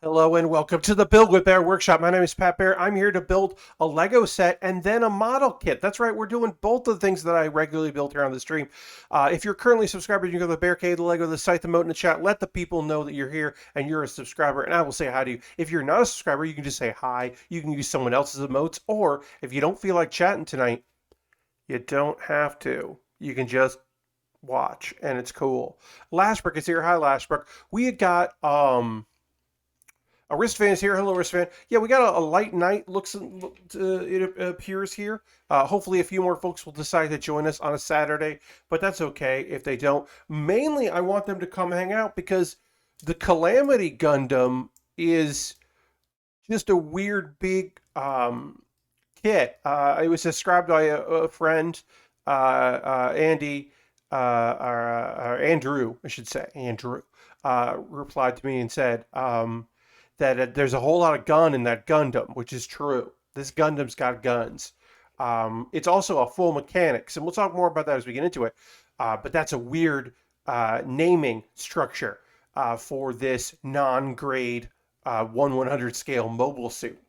Hello and welcome to the Build with Bear Workshop. My name is Pat Bear. I'm here to build a Lego set and then a model kit. That's right, we're doing both of the things that I regularly build here on the stream. If you're currently a subscriber, you can go to the Bear Cave, the Lego, the site, the moat in the chat. Let the people know that you're here and you're a subscriber, and I will say hi to you. If you're not a subscriber, you can just say hi. You can use someone else's emotes, or if you don't feel like chatting tonight, you don't have to. You can just watch, and it's cool. Lashbrook is here. Hi, Lashbrook. We had got Wristfan is here. Hello, Wristfan. Yeah, we got a light night. It appears here. Hopefully, a few more folks will decide to join us on a Saturday, but that's okay if they don't. Mainly, I want them to come hang out because the Calamity Gundam is just a weird big kit. It was described by a friend, Andy, or Andrew, I should say. Andrew replied to me and said, that there's a whole lot of gun in that Gundam, which is true. This Gundam's got guns. It's also a full mechanics, and we'll talk more about that as we get into it. But that's a weird naming structure for this non-grade 1/100 scale mobile suit.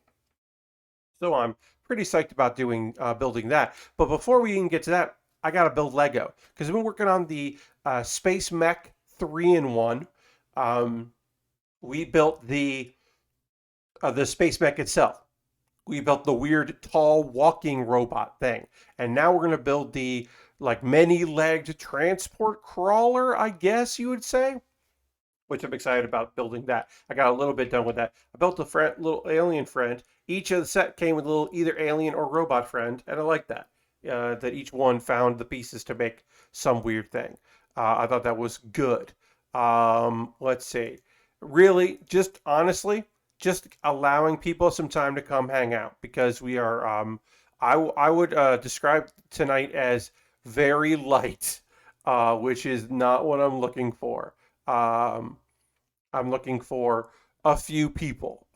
So I'm pretty psyched about building that. But before we even get to that, I got to build Lego because I've been working on the Space Mech 3-in-1. We built the Space Mech itself. We built the weird tall walking robot thing, and now we're going to build the like many-legged transport crawler, I guess you would say, which I'm excited about building that. I got a little bit done with that. I built a little alien friend. Each of the set came with a little either alien or robot friend, and I like that. That each one found the pieces to make some weird thing. I thought that was good. Let's see. Really, just honestly, just allowing people some time to come hang out because we are. I would describe tonight as very light, which is not what I'm looking for. Um, I'm looking for a few people.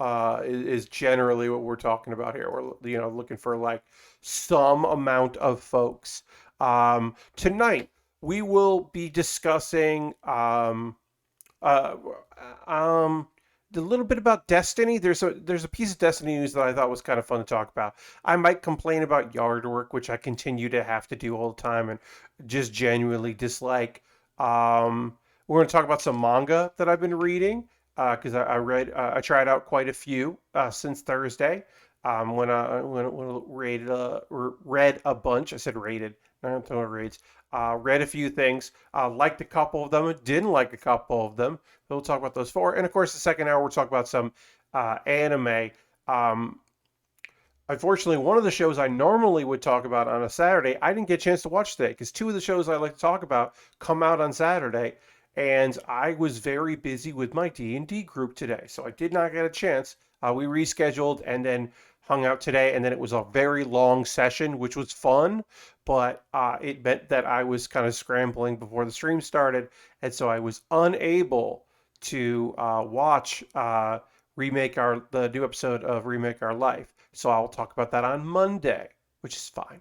Is generally what we're talking about here. We're looking for like some amount of folks. Tonight we will be discussing uh, um, a little bit about Destiny. There's a piece of Destiny news that I thought was kind of fun to talk about. I might complain about yard work, which I continue to have to do all the time and just genuinely dislike. We're going to talk about some manga that I've been reading because I tried out quite a few since Thursday. When I read a bunch. I said rated, not talking about raids. Read a few things, liked a couple of them, didn't like a couple of them. We'll talk about those four. And of course, the second hour, we'll talk about some anime. Um, Unfortunately, one of the shows I normally would talk about on a Saturday, I didn't get a chance to watch today because two of the shows I like to talk about come out on Saturday. And I was very busy with my D&D group today, so I did not get a chance. We rescheduled and then hung out today, and then it was a very long session, which was fun, but it meant that I was kind of scrambling before the stream started, and so I was unable to watch remake our the new episode of Remake Our Life. So I'll talk about that on Monday, which is fine.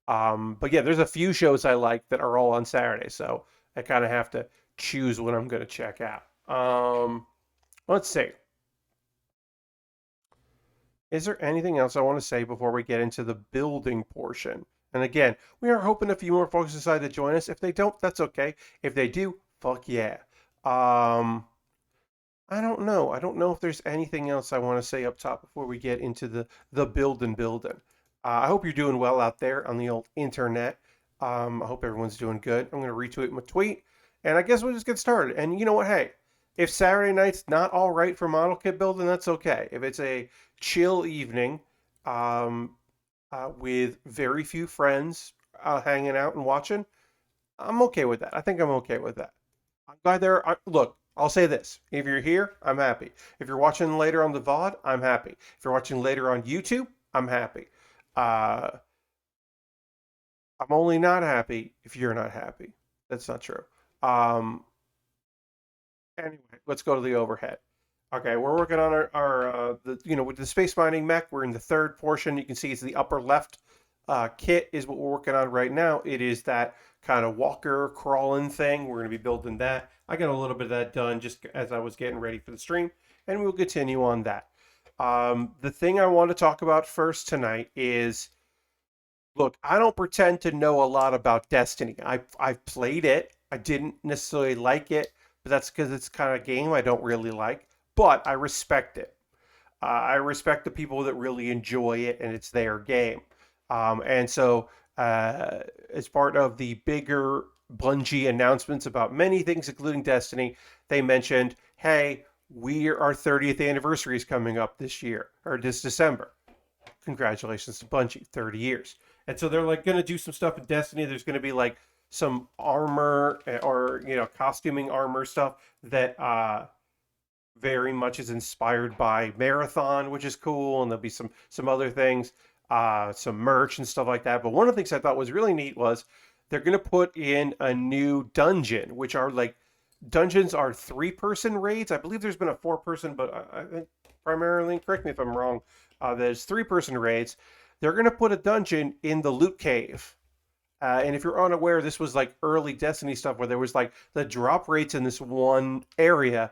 But yeah, there's a few shows I like that are all on Saturday, so I kind of have to choose what I'm going to check out. Let's see. Is there anything else I want to say before we get into the building portion? And again, we are hoping a few more folks decide to join us. If they don't, that's okay. If they do, fuck yeah. Um, I don't know. I don't know if there's anything else I want to say up top before we get into the building. I hope you're doing well out there on the old internet. I hope everyone's doing good. I'm going to retweet my tweet, and I guess we'll just get started. And you know what? Hey, if Saturday night's not all right for model kit building, that's okay. If it's a chill evening um, with very few friends hanging out and watching, I'm okay with that. I think I'm okay with that. I'm glad there. Look, I'll say this: if you're here, I'm happy. If you're watching later on the VOD, I'm happy. If you're watching later on YouTube, I'm happy. Uh, I'm only not happy if you're not happy. That's not true. Um, anyway, let's go to the overhead. Okay, we're working on with the space mining mech. We're in the third portion. You can see it's the upper left kit is what we're working on right now. It is that kind of walker crawling thing. We're going to be building that. I got a little bit of that done just as I was getting ready for the stream. and we'll continue on that. The thing I want to talk about first tonight is, look, I don't pretend to know a lot about Destiny. I've played it. I didn't necessarily like it, but that's because it's kind of game I don't really like. But I respect it. I respect the people that really enjoy it, and it's their game. And so, as part of the bigger Bungie announcements about many things, including Destiny, they mentioned, "Hey, our 30th anniversary is coming up this year or this December. Congratulations to Bungie, 30 years." And so they're like going to do some stuff in Destiny. There's going to be like some armor or costuming armor stuff that very much is inspired by Marathon, which is cool, and there'll be some other things, some merch and stuff like that. But one of the things I thought was really neat was they're going to put in a new dungeon, which are like dungeons are 3-person raids. I believe there's been a 4-person, but I think primarily, correct me if I'm wrong, there's 3-person raids. They're going to put a dungeon in the loot cave. And if you're unaware, this was like early Destiny stuff where there was like the drop rates in this one area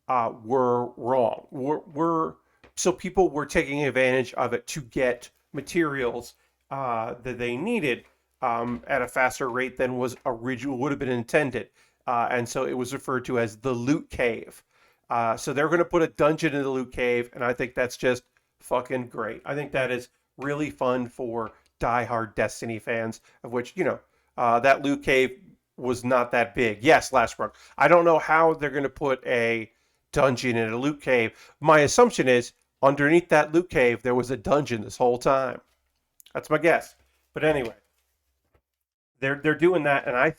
were wrong. So people were taking advantage of it to get materials that they needed at a faster rate than was original would have been intended, and so it was referred to as the loot cave. So they're going to put a dungeon in the loot cave, and I think that's just fucking great. I think that is really fun for diehard Destiny fans, of which that loot cave was not that big. Yes, Lashbrook. I don't know how they're going to put a dungeon in a loot cave. My assumption is underneath that loot cave there was a dungeon this whole time. That's my guess. But anyway, they're doing that, and I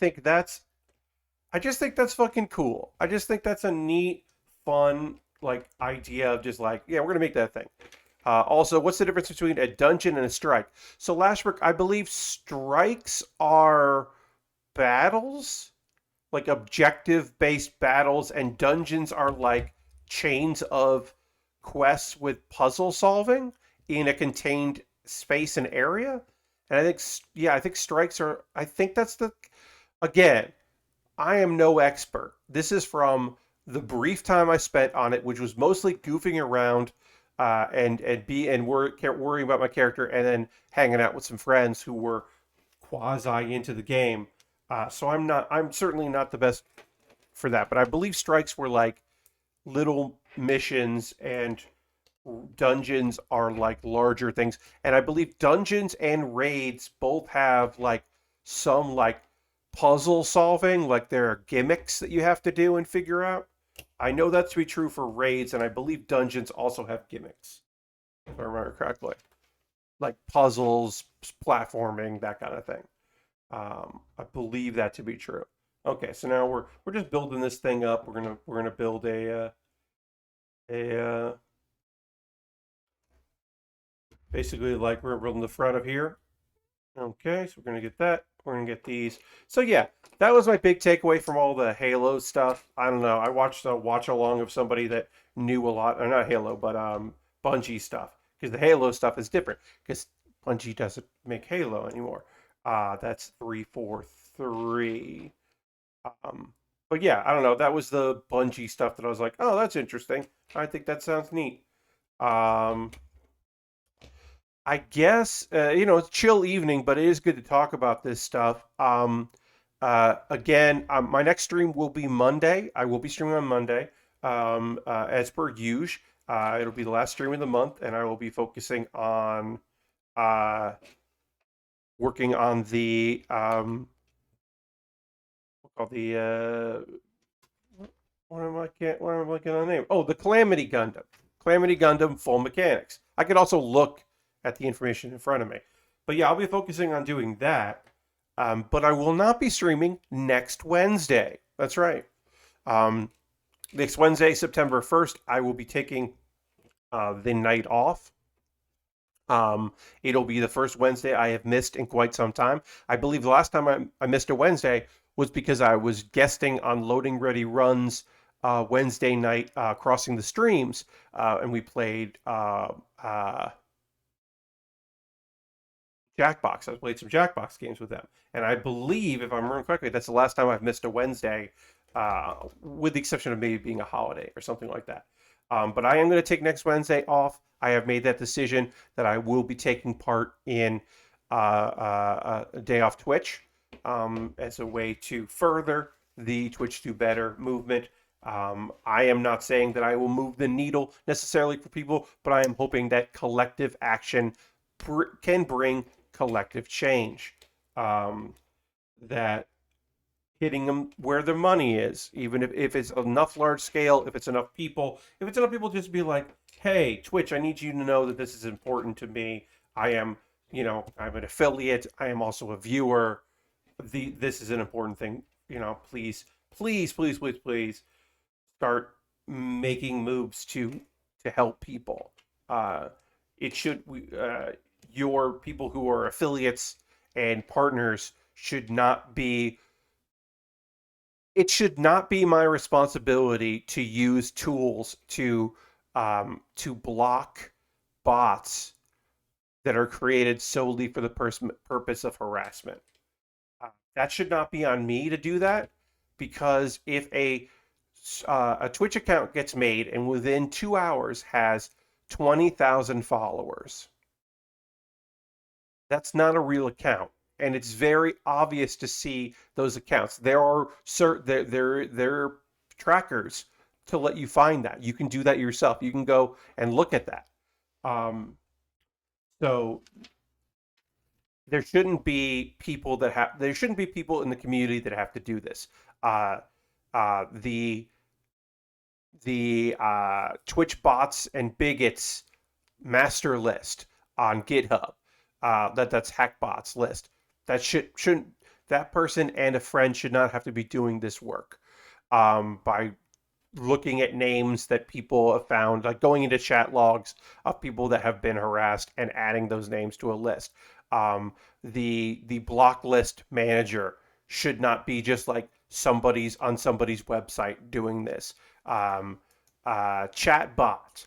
just think that's fucking cool. I just think that's a neat, fun like idea of just like, yeah, we're gonna make that thing. Also, what's the difference between a dungeon and a strike? So Lashbrook, I believe strikes are battles, like objective based battles, and dungeons are like chains of quests with puzzle solving in a contained space and area. And I think strikes are, I think that's again, I am no expert. This is from the brief time I spent on it, which was mostly goofing around worrying about my character, and then hanging out with some friends who were quasi into the game. So I'm certainly not the best for that, but I believe strikes were like little missions, and dungeons are like larger things. And I believe dungeons and raids both have like some like puzzle solving, like there are gimmicks that you have to do and figure out. I know that to be true for raids, and I believe dungeons also have gimmicks, if I remember correctly, like puzzles, platforming, that kind of thing. I believe that to be true. Okay, so now we're just building this thing up. We're gonna build a basically like we're building the front of here. Okay, so we're gonna get that. We're gonna get these. So yeah, that was my big takeaway from all the Halo stuff. I don't know. I watched a watch along of somebody that knew a lot, or not Halo, but Bungie stuff, because the Halo stuff is different because Bungie doesn't make Halo anymore. That's 343. But yeah, I don't know. That was the Bungie stuff that I was like, oh, that's interesting. I think that sounds neat. Um, I guess it's chill evening, but it is good to talk about this stuff. Again, my next stream will be Monday. I will be streaming on Monday, as per usual. It'll be the last stream of the month, and I will be focusing on working on the called the what am I looking on the name? Oh, the Calamity Gundam. Calamity Gundam full mechanics. I could also look at the information in front of me. But yeah, I'll be focusing on doing that. But I will not be streaming next Wednesday. That's right. Next Wednesday, September 1st, I will be taking the night off. It'll be the first Wednesday I have missed in quite some time. I believe the last time I missed a Wednesday was because I was guesting on Loading Ready Runs Wednesday night, crossing the streams, and we played Jackbox. I played some Jackbox games with them, and I believe, if I'm remembering correctly, that's the last time I've missed a Wednesday, with the exception of maybe being a holiday or something like that. But I am going to take next Wednesday off. I have made that decision that I will be taking part in a day off Twitch as a way to further the Twitch Do Better movement. I am not saying that I will move the needle necessarily for people, but I am hoping that collective action can bring collective change. Um, that hitting them where the money is, even if it's enough large scale, if it's enough people, if it's enough people just be like, hey, Twitch, I need you to know that this is important to me. I am, I'm an affiliate. I am also a viewer. This is an important thing. Please, please, please, please, please start making moves to help people. Uh, it should your people who are affiliates and partners should not be it should not be my responsibility to use tools to block bots that are created solely for the purpose of harassment. That should not be on me to do that because if a Twitch account gets made and within 2 hours has 20,000 followers, that's not a real account. And it's very obvious to see those accounts. There are there trackers to let you find that. You can do that yourself. You can go and look at that. Um, so there shouldn't be people in the community that have to do this. Uh, the Twitch bots and bigots master list on GitHub. That's Hackbot's list. Shouldn't that person and a friend should not have to be doing this work by looking at names that people have found, like going into chat logs of people that have been harassed and adding those names to a list. The block list manager should not be just like somebody's website doing this. Chatbot,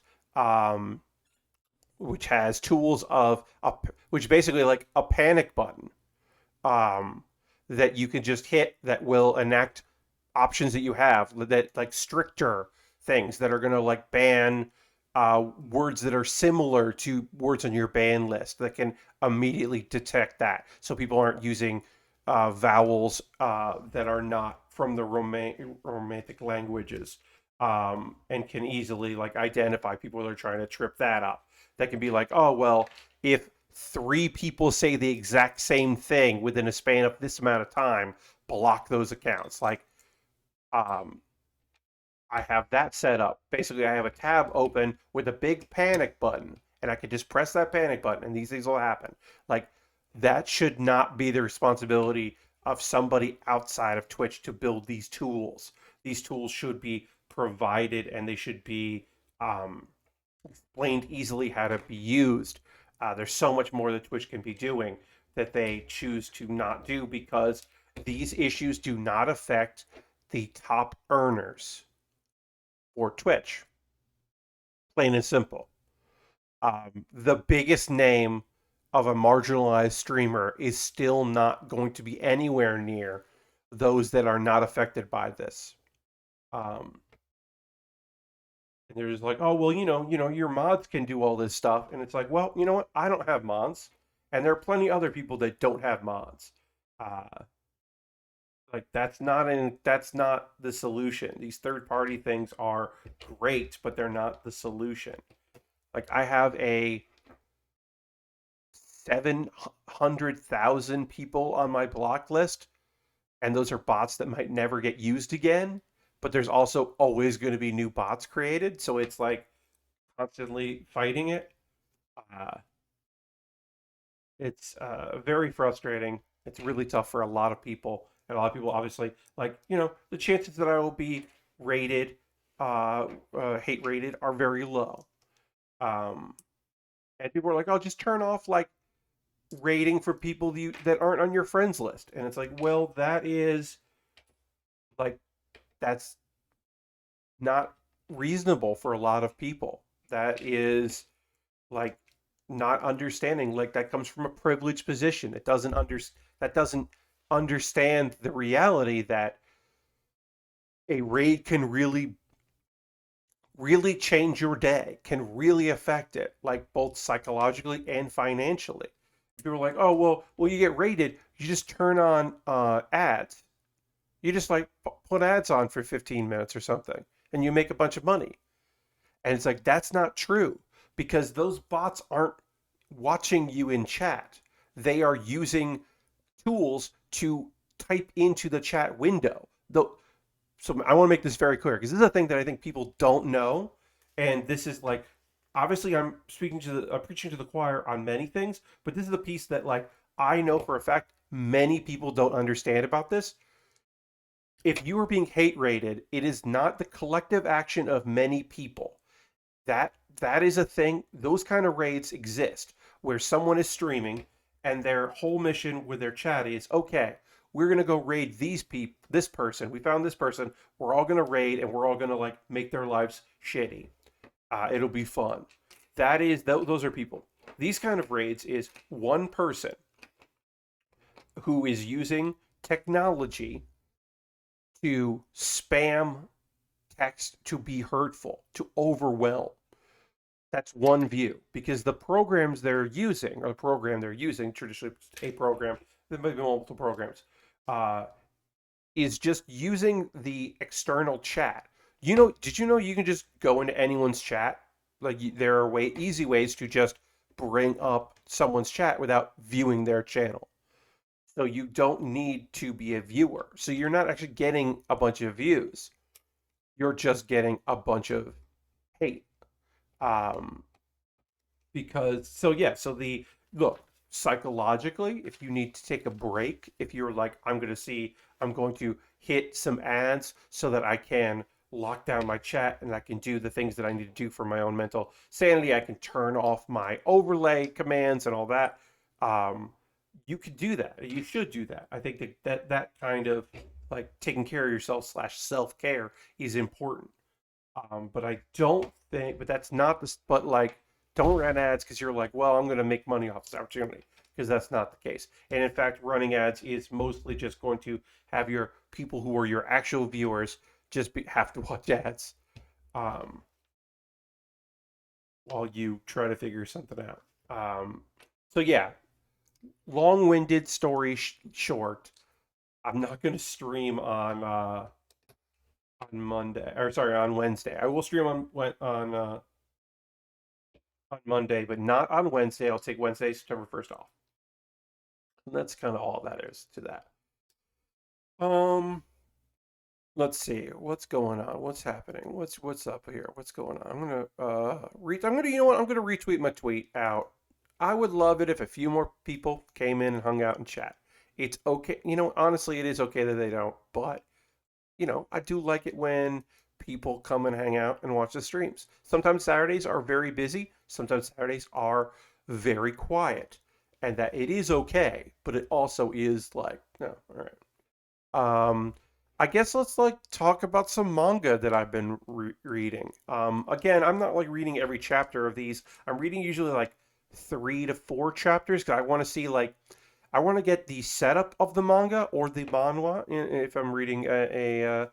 which has tools which basically like a panic button um, that you can just hit that will enact options that you have that like stricter things that are going to like ban words that are similar to words on your ban list that can immediately detect that so people aren't using vowels that are not from the romantic languages and can easily like identify people that are trying to trip that up. That can be like, oh well, if three people say the exact same thing within a span of this amount of time, block those accounts. Like, um, I have that set up. Basically, I have a tab open with a big panic button, and I can just press that panic button, and these things will happen. Like, that should not be the responsibility of somebody outside of Twitch to build these tools. These tools should be provided, and they should be um, explained easily how to be used. There's so much more that Twitch can be doing that they choose to not do because these issues do not affect the top earners for Twitch. Plain and simple. The biggest name of a marginalized streamer is still not going to be anywhere near those that are not affected by this. Um, and they're just like, oh well, your mods can do all this stuff, and it's like, well, you know what? I don't have mods, and there are plenty other people that don't have mods. Uh, like that's not the solution. These third party things are great, but they're not the solution. Like I have a 700,000 people on my block list, and those are bots that might never get used again. But there's also always going to be new bots created, so it's like constantly fighting it. Uh, it's very frustrating. It's really tough for a lot of people, and a lot of people obviously like the chances that I will be rated, hate rated, are very low. Um, and people are like, "Oh, just turn off like rating for people that aren't on your friends list," and it's like, well, like that's not reasonable for a lot of people. That is like not understanding. Like that comes from a privileged position. That doesn't understand the reality that a raid can really really change your day, can really affect it, like both psychologically and financially. People are like, oh, well, you get rated, you just turn on ads. You just like put ads on for 15 minutes or something, and you make a bunch of money. And it's like, that's not true because those bots aren't watching you in chat. They are using tools to type into the chat window. So I want to make this very clear because this is a thing that I think people don't know. And this is like, obviously, I'm preaching to the choir on many things, but this is the piece that like I know for a fact many people don't understand about this. If you are being hate rated, it is not the collective action of many people. That is a thing. Those kind of raids exist where someone is streaming and their whole mission with their chat is, okay, we're gonna go raid this person. We found this person. We're all gonna raid and we're all gonna like make their lives shitty. It'll be fun. Those are people. These kind of raids is one person who is using technology to spam text, to be hurtful, to overwhelm. That's one view because the programs they're using, or the program they're using, traditionally a program, there might be multiple programs, uh, is just using the external chat. Did you know you can just go into anyone's chat? Like there are easy ways to just bring up someone's chat without viewing their channel. So you don't need to be a viewer. So you're not actually getting a bunch of views. You're just getting a bunch of hate. Um, because so yeah, so the look psychologically, if you need to take a break, if you're like, I'm going to hit some ads so that I can lock down my chat and I can do the things that I need to do for my own mental sanity. I can turn off my overlay commands and all that. Um, you could do that. You should do that. I think that kind of like taking care of yourself slash self care is important. But I don't think, but that's not the, but like, don't run ads because you're like, well, I'm going to make money off this opportunity because that's not the case. And in fact, running ads is mostly just going to have your people who are your actual viewers have to watch ads um, while you try to figure something out. So yeah, long-winded story short. I'm not going to stream on Monday, or sorry, on Wednesday. I will stream on Monday, but not on Wednesday. I'll take Wednesday, September 1st off. And that's kind of all that is to that. Um, let's see what's going on. What's happening? What's up here? What's going on? You know what? I'm gonna retweet my tweet out. I would love it if a few more people came in and hung out and chat. It's okay. Honestly, it is okay that they don't, but I do like it when people come and hang out and watch the streams. Sometimes Saturdays are very busy, sometimes Saturdays are very quiet, and that it is okay, but it also is like, no, all right. I guess let's like talk about some manga that I've been reading. Again, I'm not like reading every chapter of these. I'm reading usually like 3 to 4 chapters because I want to see like I want to get the setup of the manga or the manhwa if I'm reading a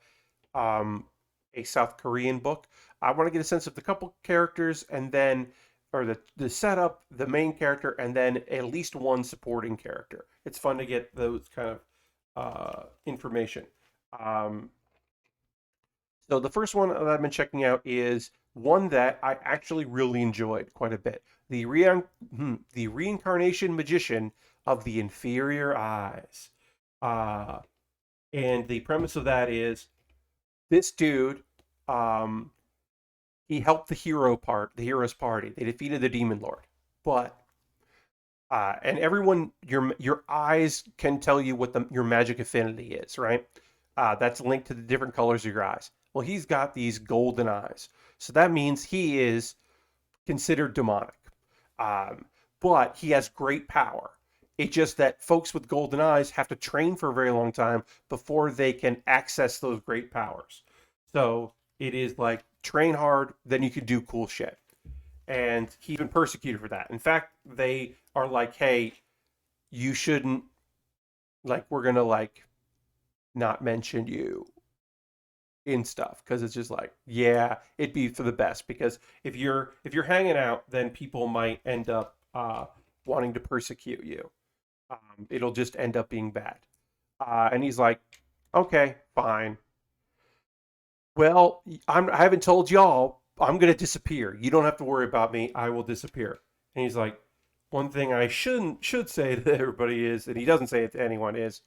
South Korean book. I want to get a sense of the couple characters and then, or the setup, the main character, and then at least one supporting character. It's fun to get those kind of information. Um, so the first one that I've been checking out is one that I actually really enjoyed quite a bit. The reincarnation magician of the inferior eyes. Uh, and the premise of that is this dude, um, he helped the hero's party. They defeated the demon lord, but and everyone, your eyes can tell you what your magic affinity is, right? That's linked to the different colors of your eyes. Well, he's got these golden eyes, so that means he is considered demonic. Um, but he has great power. It's just that folks with golden eyes have to train for a very long time before they can access those great powers. So it is like train hard, then you can do cool shit. And he's been persecuted for that. In fact, they are like, hey, you shouldn't, like, we're gonna like not mention you in stuff because it's just like, yeah, it'd be for the best because if you're hanging out, then people might end up wanting to persecute you. It'll just end up being bad. And he's like, okay, fine. Well, I haven't told y'all. I'm gonna disappear. You don't have to worry about me. I will disappear. And he's like, one thing I should say to everybody is, and he doesn't say it to anyone, is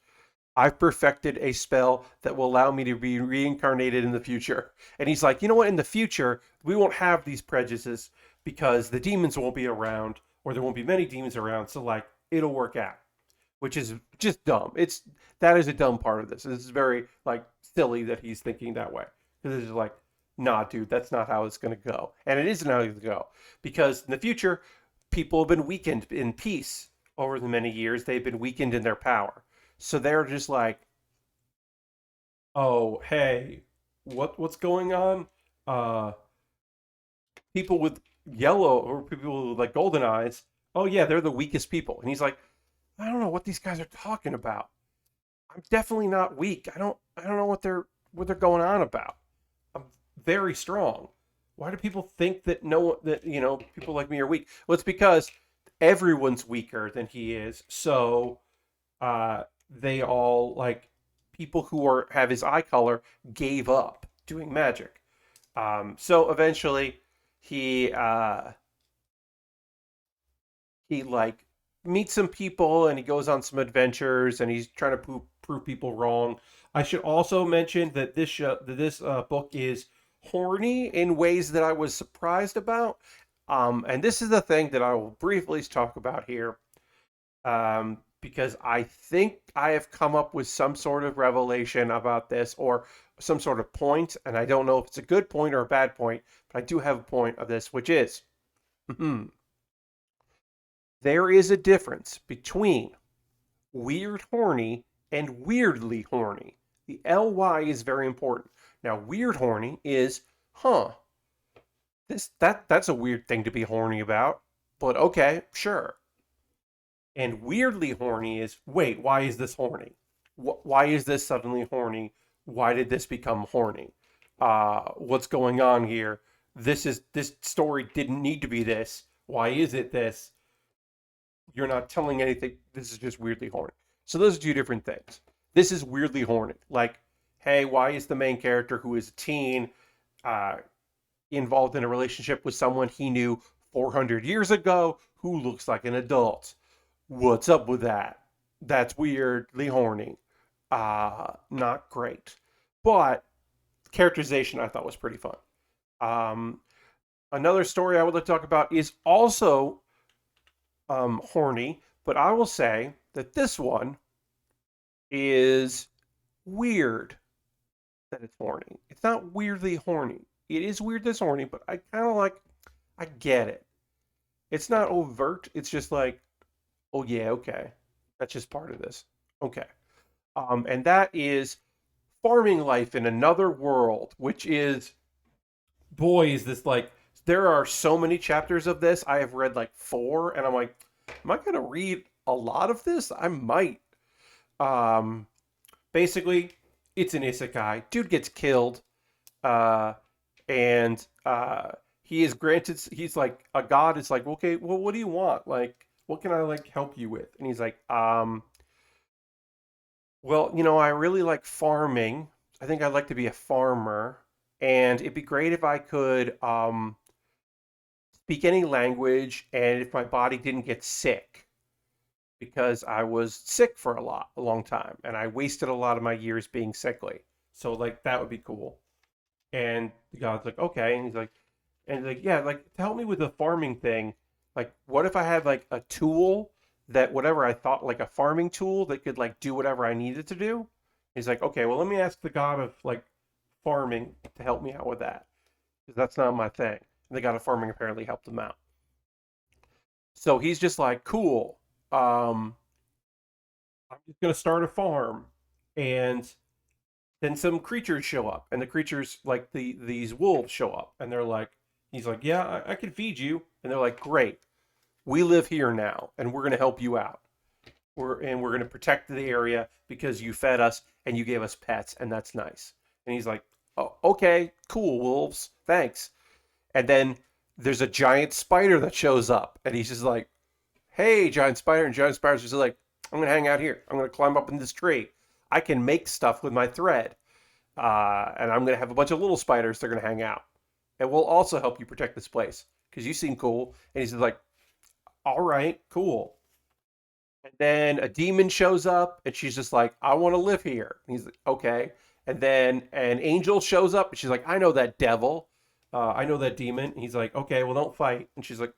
I've perfected a spell that will allow me to be reincarnated in the future. And he's like, you know what? In the future, we won't have these prejudices because the demons won't be around, or there won't be many demons around. So like, it'll work out, which is just dumb. That is a dumb part of this. This is very like silly that he's thinking that way because it's like, nah, dude, that's not how it's going to go, and it isn't how it's going to go because in the future, people have been weakened in peace over the many years. They've been weakened in their power, so they're just like, oh, hey, what's going on? Uh, People with yellow or people with like golden eyes. Oh yeah, they're the weakest people, and he's like, I don't know what these guys are talking about. I'm definitely not weak. I don't know what they're going on about. I'm very strong. Why do people think that people like me are weak? Well, it's because everyone's weaker than he is. So they all like people who are have his eye color gave up doing magic. So eventually he he like meets some people and he goes on some adventures and he's trying to prove people wrong. I should also mention that this book is horny in ways that I was surprised about. And this is the thing that I will briefly talk about here, because I think I have come up with some sort of revelation about this or some sort of point, and I don't know if it's a good point or a bad point, but I do have a point of this, which is there is a difference between weird horny and weirdly horny. The ly is very important. Now, weird horny is, huh? That's a weird thing to be horny about, but okay, sure. And weirdly horny is, wait, why is this horny? Why is this suddenly horny? Why did this become horny? What's going on here? This story didn't need to be this. Why is it this? You're not telling anything. This is just weirdly horny. So those are two different things. This is weirdly horny. Like, hey, why is the main character who is a teen uh, involved in a relationship with someone he knew 400 years ago who looks like an adult? What's up with that? That's weirdly horny. Not great. But characterization I thought was pretty fun. Um, Another story I would like to talk about is also horny, but I will say that this one is weird that it's horny. It's not weirdly horny. It is weird that's horny, but I kind of like, I get it. It's not overt. It's just like, oh yeah, okay. That's just part of this. Okay. And that is farming life in another world, which is, boy, is this like, there are so many chapters of this. I have read like four, and I'm like, am I going to read a lot of this? I might. Um, Basically, it's an isekai. Dude gets killed, uh, and he is granted. He's like a god. Is like, okay, well, what do you want? Like, what can I like help you with? And he's like, well, I really like farming. I think I'd like to be a farmer, and it'd be great if I could speak any language, and if my body didn't get sick because I was sick for a long time, and I wasted a lot of my years being sickly. So like that would be cool. And the guy's like, okay, and he's like, yeah, like to help me with the farming thing. Like, what if I had like a tool that whatever I thought like a farming tool that could like do whatever I needed to do? He's like, okay, well let me ask the god of like farming to help me out with that because that's not my thing. And the god of farming apparently helped him out. So he's just like, cool. Um, I'm just gonna start a farm, and then some creatures show up, and the creatures like these wolves show up, and they're like, he's like, yeah, I can feed you, and they're like, great, we live here now, and we're gonna help you out. We're gonna protect the area because you fed us and you gave us pets, and that's nice. And he's like, oh, okay, cool, wolves, thanks. And then there's a giant spider that shows up, and he's just like, hey, giant spider. And giant spider's just like, I'm going to hang out here. I'm going to climb up in this tree. I can make stuff with my thread. And I'm going to have a bunch of little spiders that are going to hang out. And we'll also help you protect this place because you seem cool. And he's like, all right, cool. And then a demon shows up and she's just like, I want to live here. And he's like, okay. And then an angel shows up and she's like, I know that devil. I know that demon. And he's like, okay, well, don't fight. And she's like,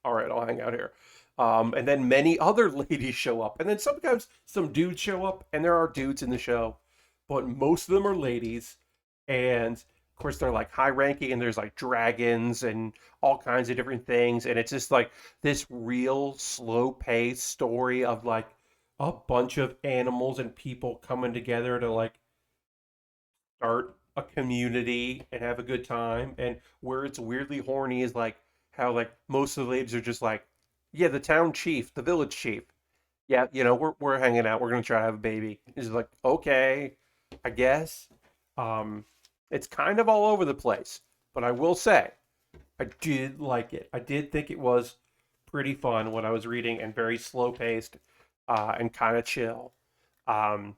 all right, I'll hang out here. And then many other ladies show up. And then sometimes some dudes show up, and there are dudes in the show, but most of them are ladies. And of course, they're like high ranking, and there's like dragons and all kinds of different things. And it's just like this real slow paced story of like a bunch of animals and people coming together to like start a community and have a good time. And where it's weirdly horny is like how like most of the ladies are just like, yeah, the town chief, the village chief. Yeah, we're hanging out. We're gonna try to have a baby. He's like, okay, I guess. Um, it's kind of all over the place, but I will say, I did like it. I did think it was pretty fun when I was reading and very slow paced, and kind of chill. Um,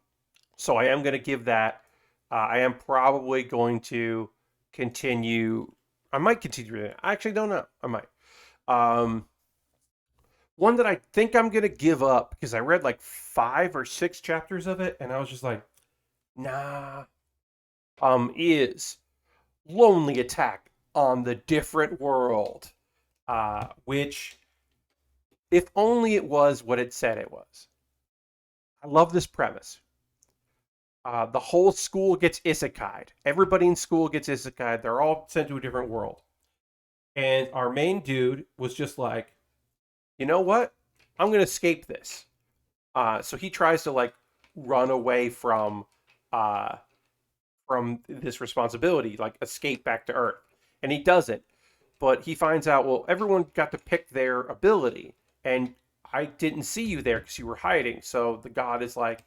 so I am gonna give that. I am probably going to continue. I might continue reading it. I actually don't know. I might. Um, One that I think I'm gonna give up because I read like 5 or 6 chapters of it and I was just like, nah. Is Lonely Attack on the Different World, which if only it was what it said it was. I love this premise. The whole school gets isekai'd. Everybody in school gets isekai'd. They're all sent to a different world. And our main dude was just like, you know what? I'm gonna escape this. So he tries to like run away uh, from this responsibility, like escape back to Earth, and he does it. But he finds out, well, everyone got to pick their ability, and I didn't see you there because you were hiding. So the god is like,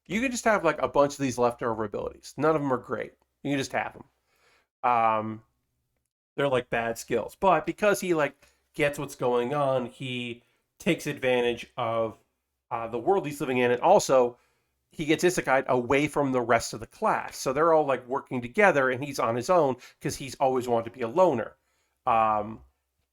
you can just have like a bunch of these leftover abilities. None of them are great. You can just have them. Um, they're like bad skills. But because he like gets what's going on, he takes advantage of the world he's living in, and also he gets isekai away from the rest of the class. So they're all like working together, and he's on his own because he's always wanted to be a loner. Um,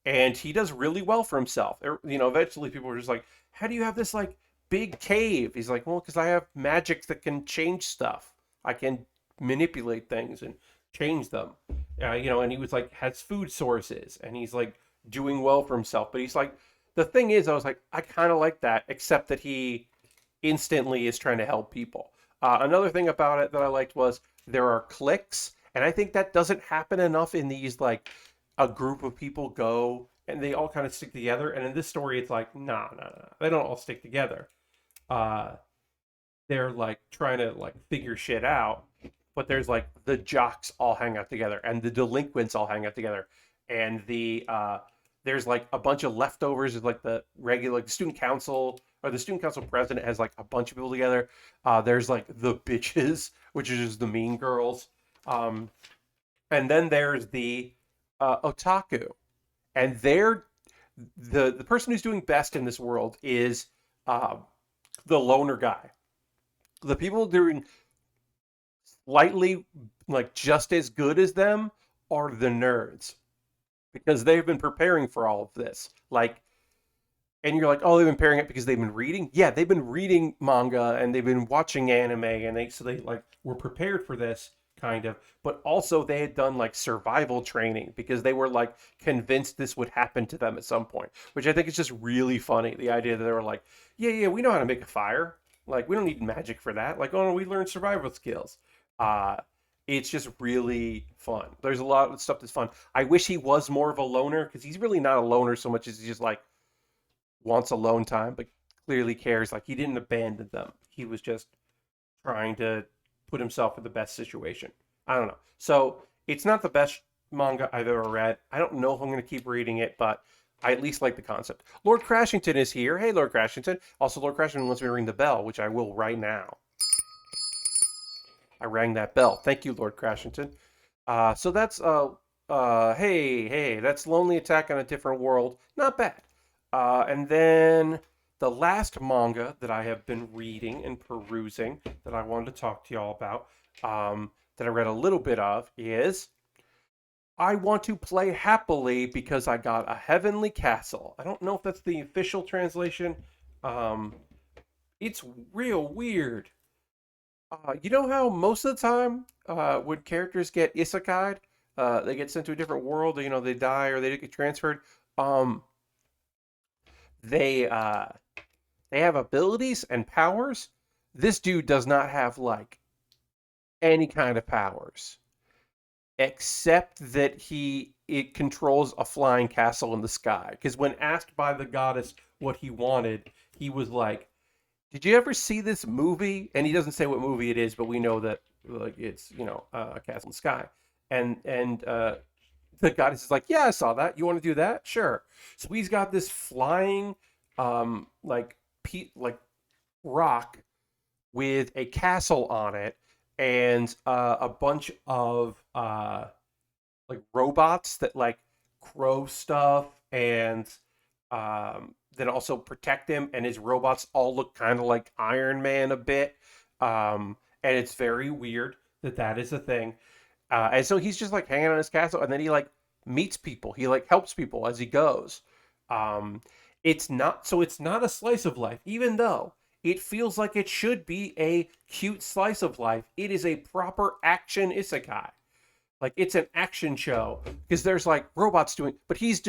and he does really well for himself. Eventually people are just like, "How do you have this like big cave?" He's like, "Well, because I have magic that can change stuff. I can manipulate things and change them." And he was like has food sources, and he's like doing well for himself. But he's like, the thing is, I was like, I kind of like that, except that he instantly is trying to help people. Another thing about it that I liked was there are cliques, and I think that doesn't happen enough in these like a group of people go and they all kind of stick together. And in this story, it's like, nah, nah, nah, they don't all stick together. Uh, they're like trying to like figure shit out, but there's like the jocks all hang out together and the delinquents all hang out together, and there's like a bunch of leftovers of like the regular like, student council, or the student council president has like a bunch of people together. There's like the bitches, which is just the mean girls. Um, and then there's the otaku, and they're the person who's doing best in this world is uh, the loner guy. The people doing slightly like just as good as them are the nerds because they've been preparing for all of this. Like, and you're like, oh, they've been preparing it because they've been reading. Yeah, they've been reading manga and they've been watching anime, and they like were prepared for this kind of. But also they had done like survival training because they were like convinced this would happen to them at some point, which I think is just really funny. The idea that they were like, yeah, yeah, we know how to make a fire. Like, we don't need magic for that. Like, oh no, we learned survival skills. Uh, it's just really fun. There's a lot of stuff that's fun. I wish he was more of a loner because he's really not a loner so much as he's just like wants alone time, but clearly cares. Like, he didn't abandon them. He was just trying to put himself in the best situation. I don't know. So it's not the best manga I've ever read. I don't know if I'm going to keep reading it, but I at least like the concept. Lord Crashington is here. Hey, Lord Crashington. Also, Lord Crashington wants me to ring the bell, which I will right now. I rang that bell. Thank you, Lord Crashington. So that's hey, that's Lonely Attack on a Different World. Not bad. And then the last manga that I have been reading and perusing that I wanted to talk to y'all about, that I read a little bit of, is I Want to Play Happily Because I Got a Heavenly Castle. I don't know if that's the official translation. Um, it's real weird. You know how most of the time, when characters get isekai'd, they get sent to a different world, they die or they get transferred. Um, they uh, they have abilities and powers. This dude does not have like any kind of powers, except that it controls a flying castle in the sky. Because when asked by the goddess what he wanted, he was like, "Did you ever see this movie?" And he doesn't say what movie it is, but we know that like it's a castle in the sky. And the goddess is like, "Yeah, I saw that. You want to do that? Sure." So he's got this flying like like rock with a castle on it and a bunch of like robots that like crow stuff and then also protect him. And his robots all look kind of like Iron Man a bit. And it's very weird that that is a thing. And so he's just like hanging on his castle, and then he like meets people. He like helps people as he goes. Um, it's not a slice of life, even though it feels like it should be a cute slice of life. It is a proper action isekai. Like it's an action show because there's like robots doing, but he's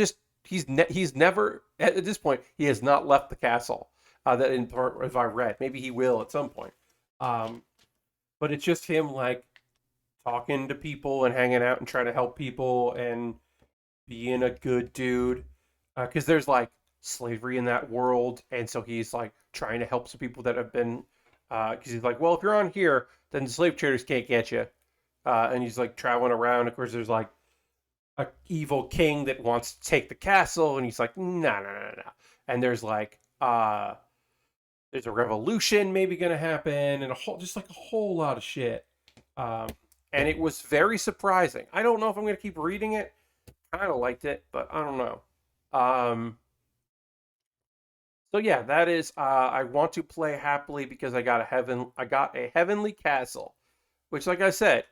never at this point he has not left the castle. That in part, if I read, maybe he will at some point. Um, but it's just him like talking to people and hanging out and trying to help people and being a good dude. Because there's like slavery in that world, and so he's like trying to help some people that have been. Because he's like, well, if you're on here, then the slave traders can't get you. And he's like traveling around. Of course, there's like a evil king that wants to take the castle, and he's like, no, no, no, no. And there's a revolution maybe going to happen, and just like a whole lot of shit. Um, and it was very surprising. I don't know if I'm going to keep reading it. Kind of liked it, but I don't know. Um, so yeah, that is. I Want to Play Happily Because I got a heavenly castle, which, like I said,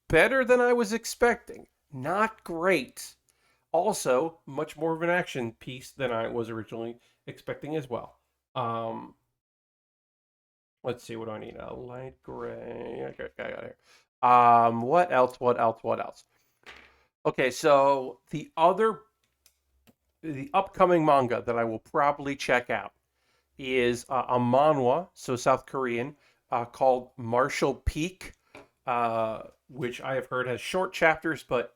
better than I was expecting. Not great. Also, much more of an action piece than I was originally expecting as well. Um, let's see, what do I need? A light gray. Okay, I got it here. What else? What else? What else? Okay, so the upcoming manga that I will probably check out is a manhwa, so South Korean, called Marshall Peak, which I have heard has short chapters, but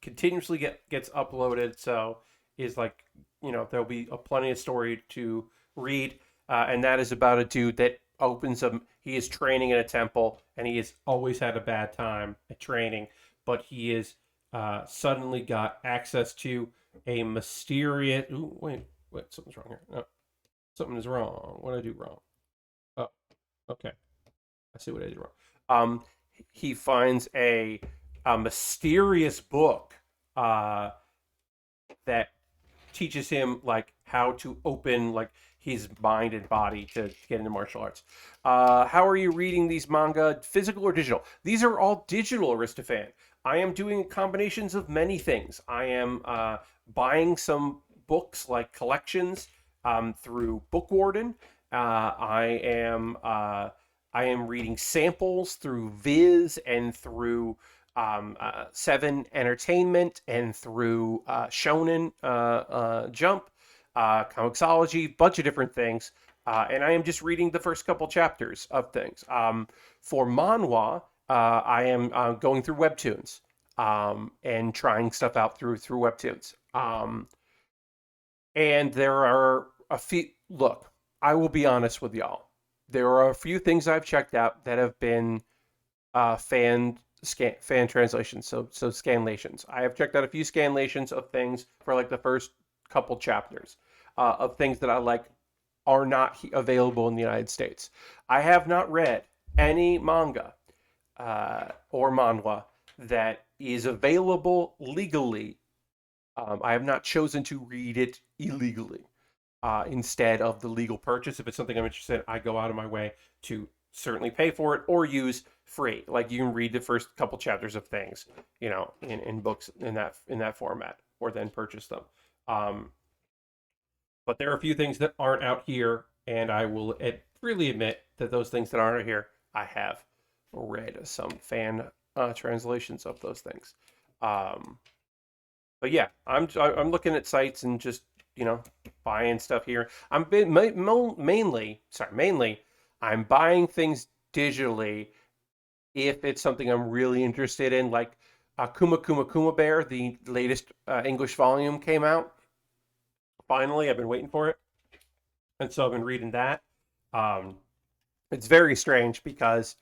continuously gets uploaded. So is like there'll be a plenty of story to read, and that is about a dude that opens a. He is training in a temple, and he has always had a bad time at training, but he is suddenly got access to a mysterious. Ooh, wait, something's wrong here. No, something is wrong. What did I do wrong? Oh, okay. I see what I did wrong. Um, he finds a mysterious book uh, that teaches him like how to open like his mind and body to get into martial arts. How are you reading these manga, physical or digital? These are all digital, Aristophan. I am doing combinations of many things. I am buying some books like collections through Bookwarden. I am reading samples through Viz and through Seven Entertainment and through Shonen Jump, Comixology, bunch of different things. And I am just reading the first couple chapters of things. For manhwa, I am going through webtoons and trying stuff out through webtoons. And there are a few. Look, I will be honest with y'all. There are a few things I've checked out that have been fan translations, so scanlations. I have checked out a few scanlations of things for like the first couple chapters of things that I like are not available in the United States. I have not read any manga or manhwa that is available legally. I have not chosen to read it illegally instead of the legal purchase. If it's something I'm interested in, I go out of my way to certainly pay for it or use free. Like you can read the first couple chapters of things, in books in that format, or then purchase them. Um, but there are a few things that aren't out here, and I will freely admit that those things that aren't out here, I have read some fan translations of those things. Um, but yeah, I'm looking at sites and just buying stuff here. Mainly I'm buying things digitally if it's something I'm really interested in, like Kuma Kuma Kuma Bear, the latest English volume came out. Finally, I've been waiting for it, and so I've been reading that. Um, it's very strange because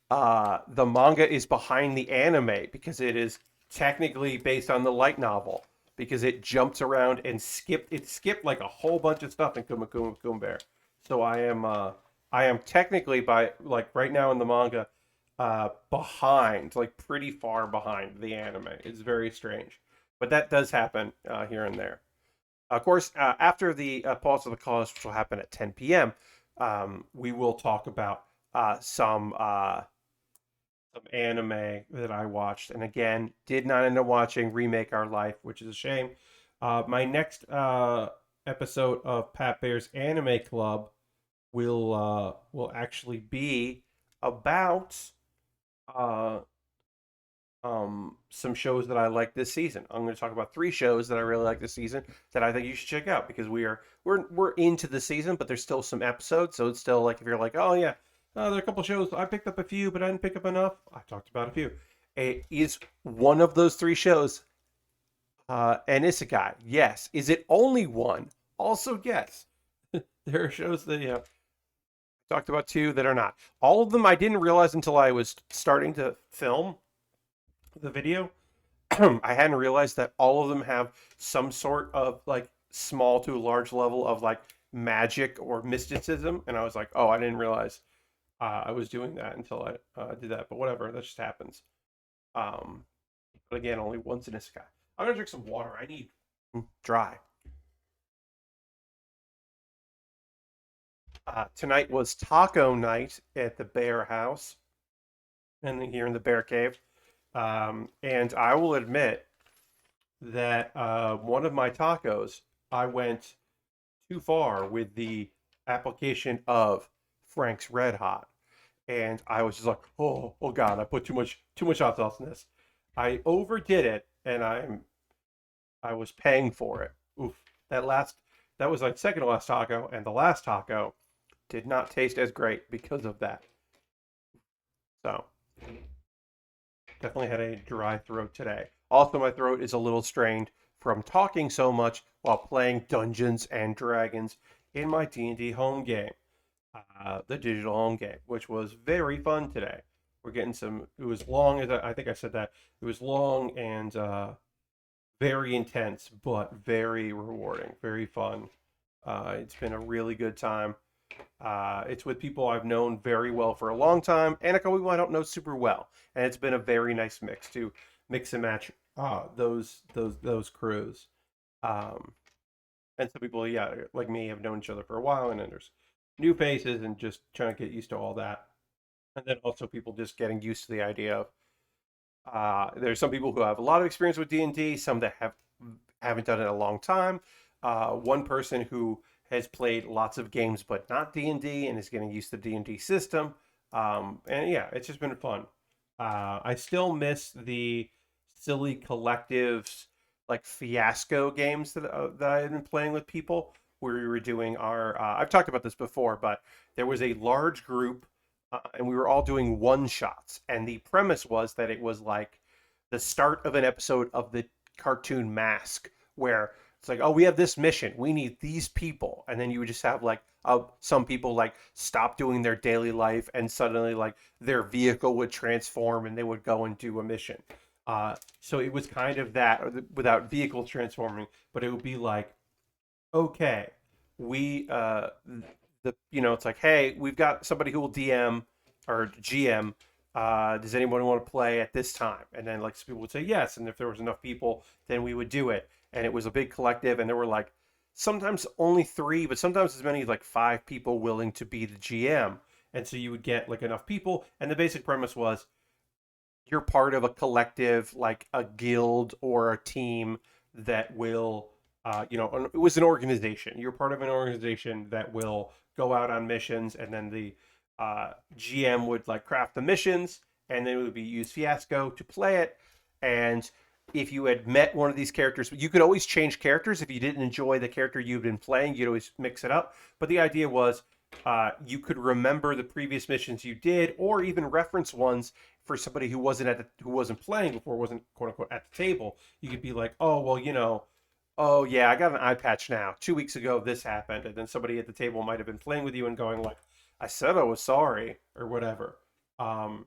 the manga is behind the anime because it is technically based on the light novel because it jumps around and skipped like a whole bunch of stuff in Kuma Kuma Kuma Bear. So I am technically by like right now in the manga behind, like pretty far behind the anime. It's very strange, but that does happen here and there. Of course, after the pause of the cause, which will happen at 10 p.m., we will talk about some anime that I watched, and again, did not end up watching Remake Our Life, which is a shame. My next episode of Pat Bear's Anime Club will actually be about uh, some shows that I like this season. I'm going to talk about 3 shows that I really like this season that I think you should check out because we're into the season, but there's still some episodes, so it's still like if you're like, oh yeah, there are a couple shows I picked up a few, but I didn't pick up enough. I talked about a few. It is one of those 3 shows. And Isekai, yes. Is it only one? Also, yes. There are shows that talked about 2 that are not. All of them I didn't realize until I was starting to film the video. I hadn't realized that all of them have some sort of like small to large level of like magic or mysticism, and I was like, oh, I didn't realize I was doing that until I did that. But whatever, that just happens. Um, but again, only once in a sky. I'm gonna drink some water. I need dry. Tonight was taco night at the Baer house and here in the Bear Cave. And I will admit that one of my tacos, I went too far with the application of Frank's Red Hot, and I was just like, oh God, I put too much hot sauce in this. I overdid it, and I was paying for it. Oof, that was like second to last taco, and the last taco did not taste as great because of that. So definitely had a dry throat today. Also, my throat is a little strained from talking so much while playing Dungeons and Dragons in my D&D home game, the digital home game, which was very fun today. We're getting some. It was long, as I think I said that. It was long and very intense, but very rewarding, very fun. It's been a really good time. It's with people I've known very well for a long time, and a couple people I don't know super well, and it's been a very nice mix to mix and match those crews. Um, and some people, yeah, like me, have known each other for a while, and then there's new faces, and just trying to get used to all that. And then also people just getting used to the idea of there's some people who have a lot of experience with D&D, some that haven't done it in a long time. One person who has played lots of games but not D&D and is getting used to the D&D system. And yeah, it's just been fun. I still miss the silly collectives like fiasco games that I've been playing with people where we were doing our I've talked about this before, but there was a large group and we were all doing one shots. And the premise was that it was like the start of an episode of the cartoon Mask, where it's like, oh, we have this mission, we need these people, and then you would just have like some people like stop doing their daily life, and suddenly like their vehicle would transform, and they would go and do a mission. So it was kind of that without vehicles transforming, but it would be like, okay, we it's like, hey, we've got somebody who will DM or GM Does anyone want to play at this time? And then like some people would say yes, and if there was enough people, then we would do it. And it was a big collective, and there were like sometimes only three, but sometimes as many as like five people willing to be the GM. And so you would get like enough people, and the basic premise was you're part of a collective, like a guild or a team that will, it was an organization. You're part of an organization that will go out on missions, and then the GM would like craft the missions, and then it would be use Fiasco to play it. And if you had met one of these characters, you could always change characters. If you didn't enjoy the character you've been playing, you'd always mix it up. But the idea was you could remember the previous missions you did, or even reference ones for somebody who wasn't playing before, wasn't quote unquote at the table. You could be like, oh well, oh yeah, I got an eye patch now. 2 weeks ago this happened, and then somebody at the table might have been playing with you and going like, I said I was sorry or whatever. Um,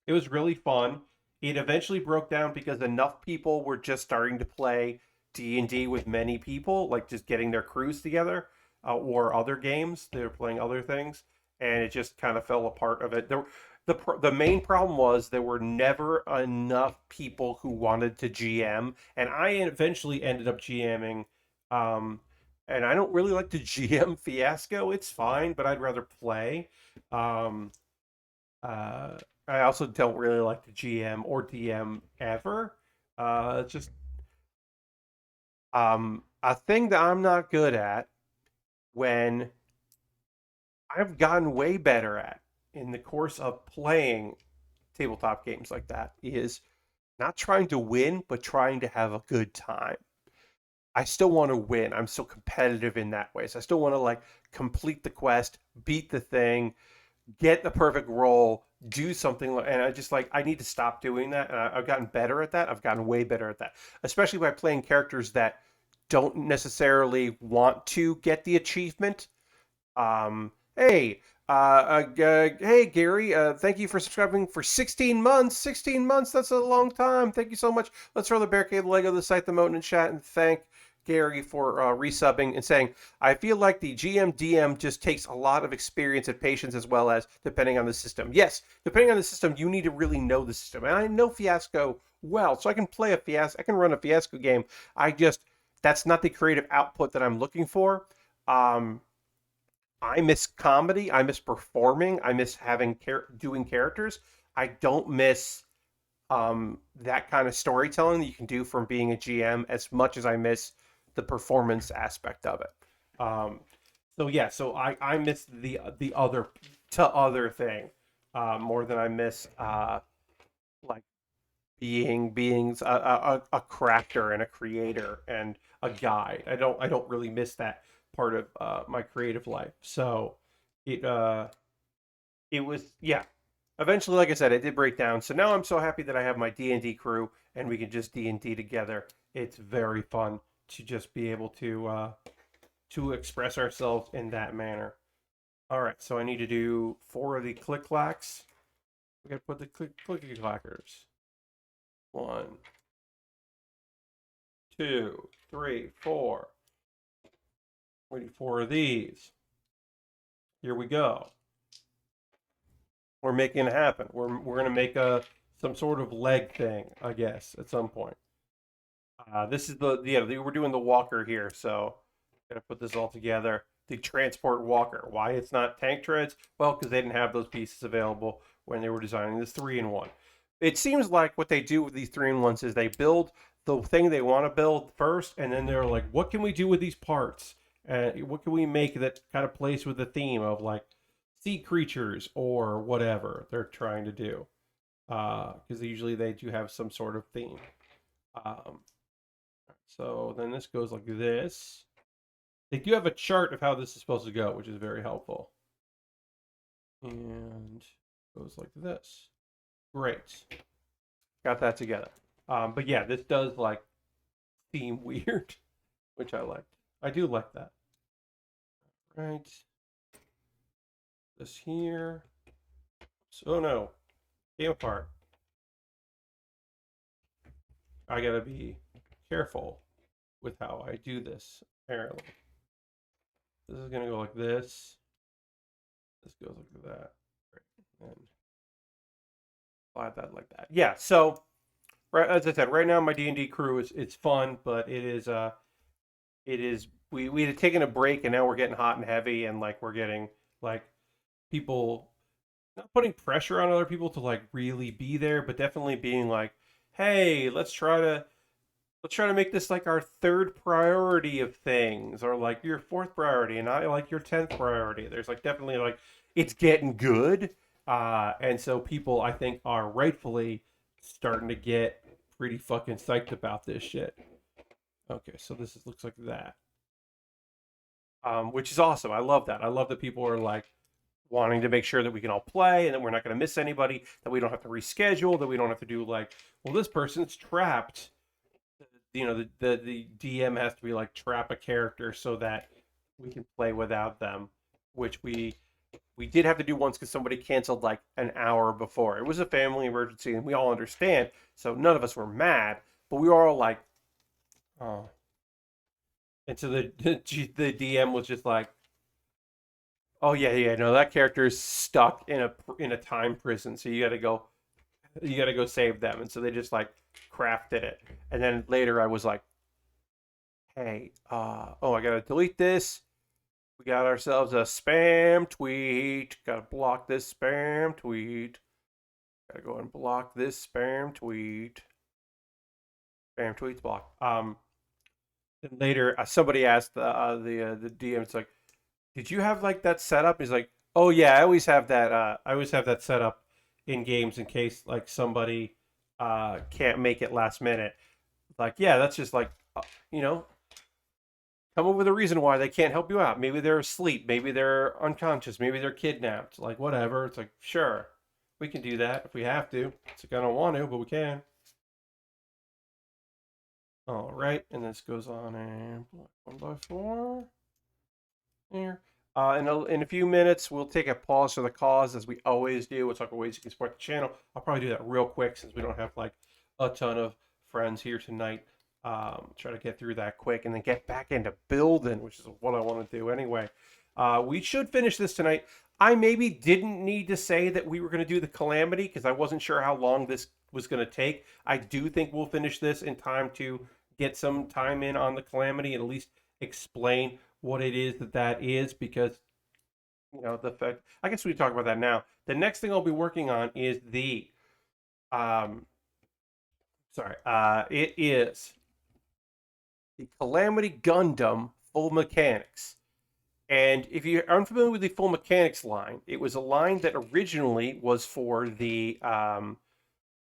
it was really fun. It eventually broke down because enough people were just starting to play D&D with many people, like just getting their crews together, or other games. They were playing other things, and it just kind of fell apart of it. The main problem was there were never enough people who wanted to GM, and I eventually ended up GMing. Um, and I don't really like to GM Fiasco. It's fine, but I'd rather play. Um, uh, I also don't really like to GM or DM ever. It's just a thing that I'm not good at when I've gotten way better at in the course of playing tabletop games like that is not trying to win, but trying to have a good time. I still want to win. I'm still competitive in that way. So I still want to like complete the quest, beat the thing, get the perfect roll, do something. And I just like, I need to stop doing that. And I've gotten better at that. I've gotten way better at that, especially by playing characters that don't necessarily want to get the achievement. Hey, Gary, thank you for subscribing for 16 months. 16 months, that's a long time. Thank you so much. Let's throw the barricade Lego, the site, the moat in chat, and thank Gary for resubbing and saying, I feel like the GM DM just takes a lot of experience and patience as well as depending on the system. Yes, depending on the system, you need to really know the system. And I know Fiasco well, so I can play a Fiasco, I can run a Fiasco game. That's not the creative output that I'm looking for. Um, I miss comedy. I miss performing. I miss doing characters. I don't miss that kind of storytelling that you can do from being a GM as much as I miss the performance aspect of it. Um, so yeah, so I miss the other thing more than I miss like being a crafter and a creator and a guide. I don't really miss that part of my creative life. So it it was, yeah. Eventually, like I said, it did break down. So now I'm so happy that I have my D&D crew and we can just D&D together. It's very fun to just be able to express ourselves in that manner. All right, so I need to do 4 of the click clacks. We got to put the clicky clackers. 1, 2, 3, 4. We need 4 of these. Here we go. We're making it happen. We're gonna make some sort of leg thing, I guess, at some point. This is we're doing the walker here, so gotta put this all together. The transport walker. Why it's not tank treads? Well, because they didn't have those pieces available when they were designing this 3-in-1. It seems like what they do with these 3-in-1s is they build the thing they want to build first, and then they're like, what can we do with these parts? And what can we make that kind of plays with the theme of like sea creatures or whatever they're trying to do? Because usually they do have some sort of theme. Um, so then this goes like this. They do have a chart of how this is supposed to go, which is very helpful. And goes like this. Great. Got that together. But yeah, this does like seem weird, which I like. I do like that. Right. This here. So no. Came apart. I gotta be careful with how I do this, apparently. This is gonna go like this. This goes like that. Right. And Glad that like that. Yeah. So right, as I said, right now my D&D crew is it's fun, but it is we had taken a break and now we're getting hot and heavy and like we're getting like people not putting pressure on other people to like really be there, but definitely being like, hey, let's try to make this like our third priority of things, or like your fourth priority, and not like your 10th priority. There's like definitely like it's getting good, and so people I think are rightfully starting to get pretty fucking psyched about this shit. Okay, so looks like that, which is awesome. I love that. I love that people are like wanting to make sure that we can all play and that we're not going to miss anybody, that we don't have to reschedule, that we don't have to do like, well, this person's trapped. You know, the DM has to be like trap a character so that we can play without them, which we did have to do once because somebody canceled like an hour before. It was a family emergency, and we all understand. So none of us were mad, but we were all like, oh. And so the DM was just like, oh yeah, yeah, no, that character is stuck in a time prison, so you got to go save them. And so they just like crafted it. And then later I was like, hey, oh, I got to delete this. We got ourselves a spam tweet. Got to block this spam tweet. Got to go and block this spam tweet. Spam tweets block. And later somebody asked the DM, it's like, did you have like that set up? He's like, oh yeah, I always have that. I always have that set up in games in case like somebody can't make it last minute. Like, yeah, that's just like, you know, come up with a reason why they can't help you out. Maybe they're asleep. Maybe they're unconscious. Maybe they're kidnapped. Like, whatever. It's like, sure, we can do that if we have to. It's like, I don't want to, but we can. All right. And this goes on and 1x4 here. In a few minutes, we'll take a pause for the cause as we always do. We'll talk about ways you can support the channel. I'll probably do that real quick since we don't have like a ton of friends here tonight. Try to get through that quick and then get back into building, which is what I want to do anyway. We should finish this tonight. I maybe didn't need to say that we were going to do the Calamity because I wasn't sure how long this was going to take. I do think we'll finish this in time to get some time in on the Calamity and at least explain what it is that is because you know the fact. I guess we talk about that now. The next thing I'll be working on is the um, sorry, it is the Calamity Gundam full mechanics. And if you're unfamiliar with the full mechanics line, it was a line that originally was for the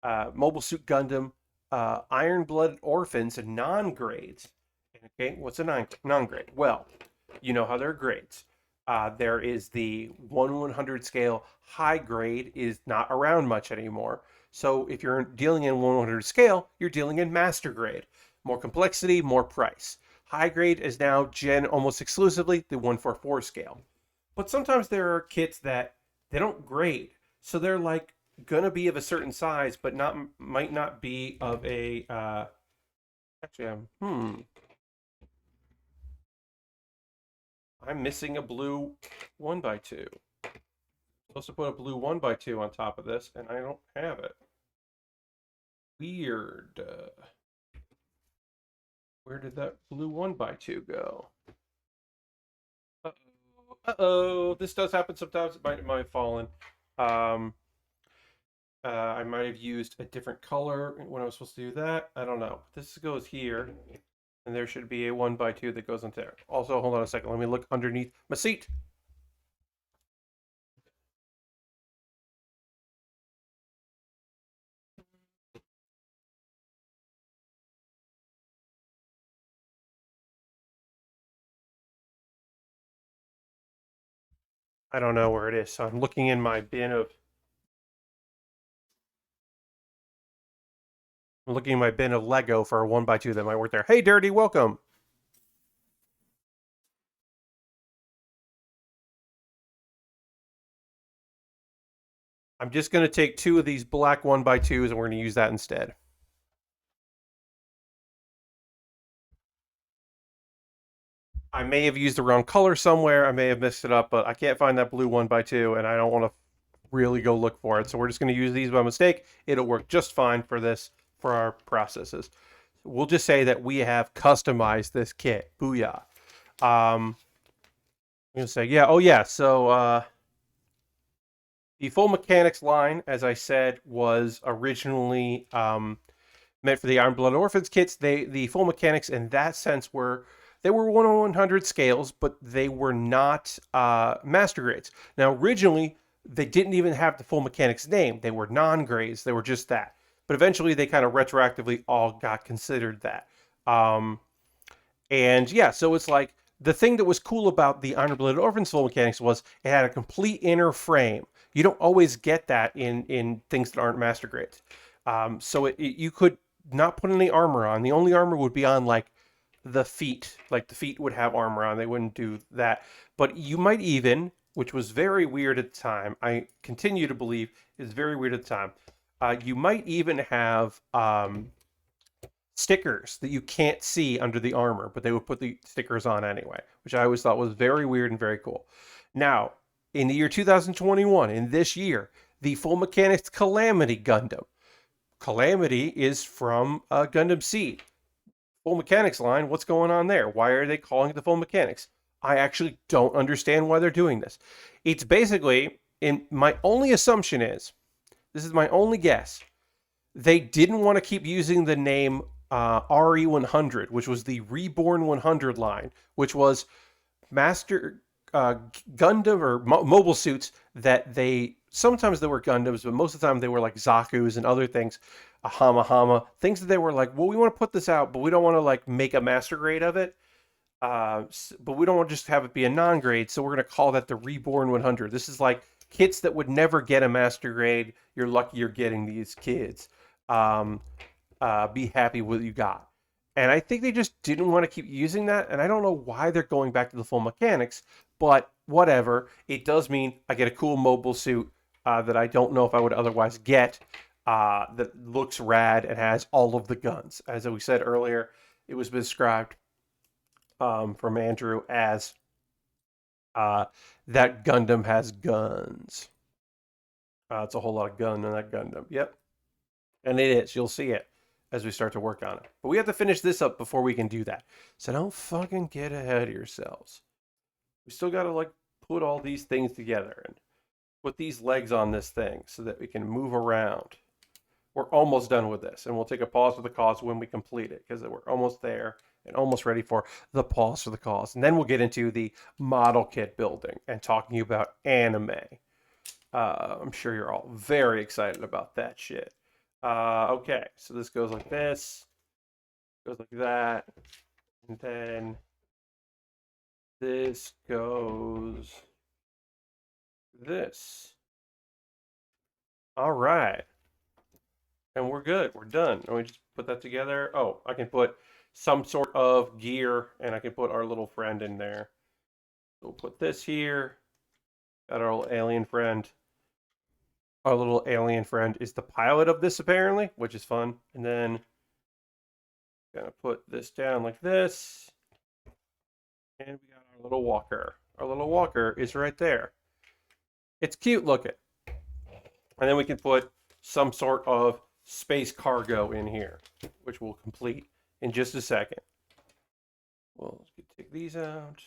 Mobile Suit Gundam Iron Blooded Orphans and non-grades. Okay, what's a non-grade? Well, you know how there are grades. There is the 1/100 scale. High grade is not around much anymore. So if you're dealing in 1/100 scale, you're dealing in master grade. More complexity, more price. High grade is now almost exclusively the 144 scale. But sometimes there are kits that they don't grade. So they're like gonna be of a certain size, but not might not be of a actually I'm missing a blue 1x2. Supposed to put a blue 1x2 on top of this, and I don't have it. Weird. Where did that blue 1x2 go? Uh-oh. Uh-oh. This does happen sometimes. It might have fallen. Um, I might have used a different color when I was supposed to do that. I don't know. This goes here, and there should be a 1x2 that goes into there. Also, hold on a second. Let me look underneath my seat. I don't know where it is. So I'm looking in my bin of I'm looking in my bin of Lego for a 1x2 that might work there. Hey, Dirty, welcome. I'm just going to take two of these black 1x2s and we're going to use that instead. I may have used the wrong color somewhere. I may have mixed it up, but I can't find that blue 1x2 and I don't want to really go look for it. So we're just going to use these by mistake. It'll work just fine for this, for our processes. We'll just say that we have customized this kit. Booyah. I'm going to say, yeah, oh yeah, so the full mechanics line, as I said, was originally meant for the Iron Blood Orphans kits. The full mechanics in that sense were they were 1/100 scales, but they were not master grades. Now originally they didn't even have the full mechanics name. They were non-grades. They were just that. But eventually they kind of retroactively all got considered that. And yeah, so it's like the thing that was cool about the Iron Blooded Orphans full mechanics was it had a complete inner frame. You don't always get that in things that aren't master grades. So you could not put any armor on. The only armor would be on like the feet. Like the feet would have armor on. They wouldn't do that. But you might even, which was very weird at the time, I continue to believe is very weird at the time. You might even have stickers that you can't see under the armor, but they would put the stickers on anyway, which I always thought was very weird and very cool. Now, in the year 2021, in this year, the Full Mechanics Calamity Gundam. Calamity is from Gundam Seed. Full Mechanics line, what's going on there? Why are they calling it the Full Mechanics? I actually don't understand why they're doing this. It's basically, in my only assumption is, this is my only guess, they didn't want to keep using the name RE100, which was the Reborn 100 line, which was master Gundam or mobile suits that they sometimes they were Gundams, but most of the time they were like Zaku's and other things, a Hama Hama, things that they were like, well, we want to put this out, but we don't want to like make a master grade of it. But we don't want to just have it be a non-grade, so we're going to call that the Reborn 100. This is like kits that would never get a master grade. You're lucky you're getting these kids. Be happy with what you got. And I think they just didn't want to keep using that. And I don't know why they're going back to the full mechanics, but whatever. It does mean I get a cool mobile suit that I don't know if I would otherwise get that looks rad and has all of the guns. As we said earlier, it was described from Andrew as that Gundam has guns. It's a whole lot of gun in that Gundam. Yep. And it is. You'll see it as we start to work on it. But we have to finish this up before we can do that. So don't fucking get ahead of yourselves. We still got to like put all these things together and put these legs on this thing so that we can move around. We're almost done with this, and we'll take a pause for the cause when we complete it because we're almost there and almost ready for the pause for the cause. And then we'll get into the model kit building and talking about anime. I'm sure you're all very excited about that shit. Okay, so this goes like this, goes like that, and then this goes this. All right. And we're good. We're done. And we just put that together. Oh, I can put some sort of gear, and I can put our little friend in there. So we'll put this here. Got our little alien friend. Our little alien friend is the pilot of this, apparently, which is fun. And then gonna put this down like this. And we got our little walker. Our little walker is right there. It's cute looking. And then we can put some sort of space cargo in here, which we'll complete in just a second. Well, let's take these out.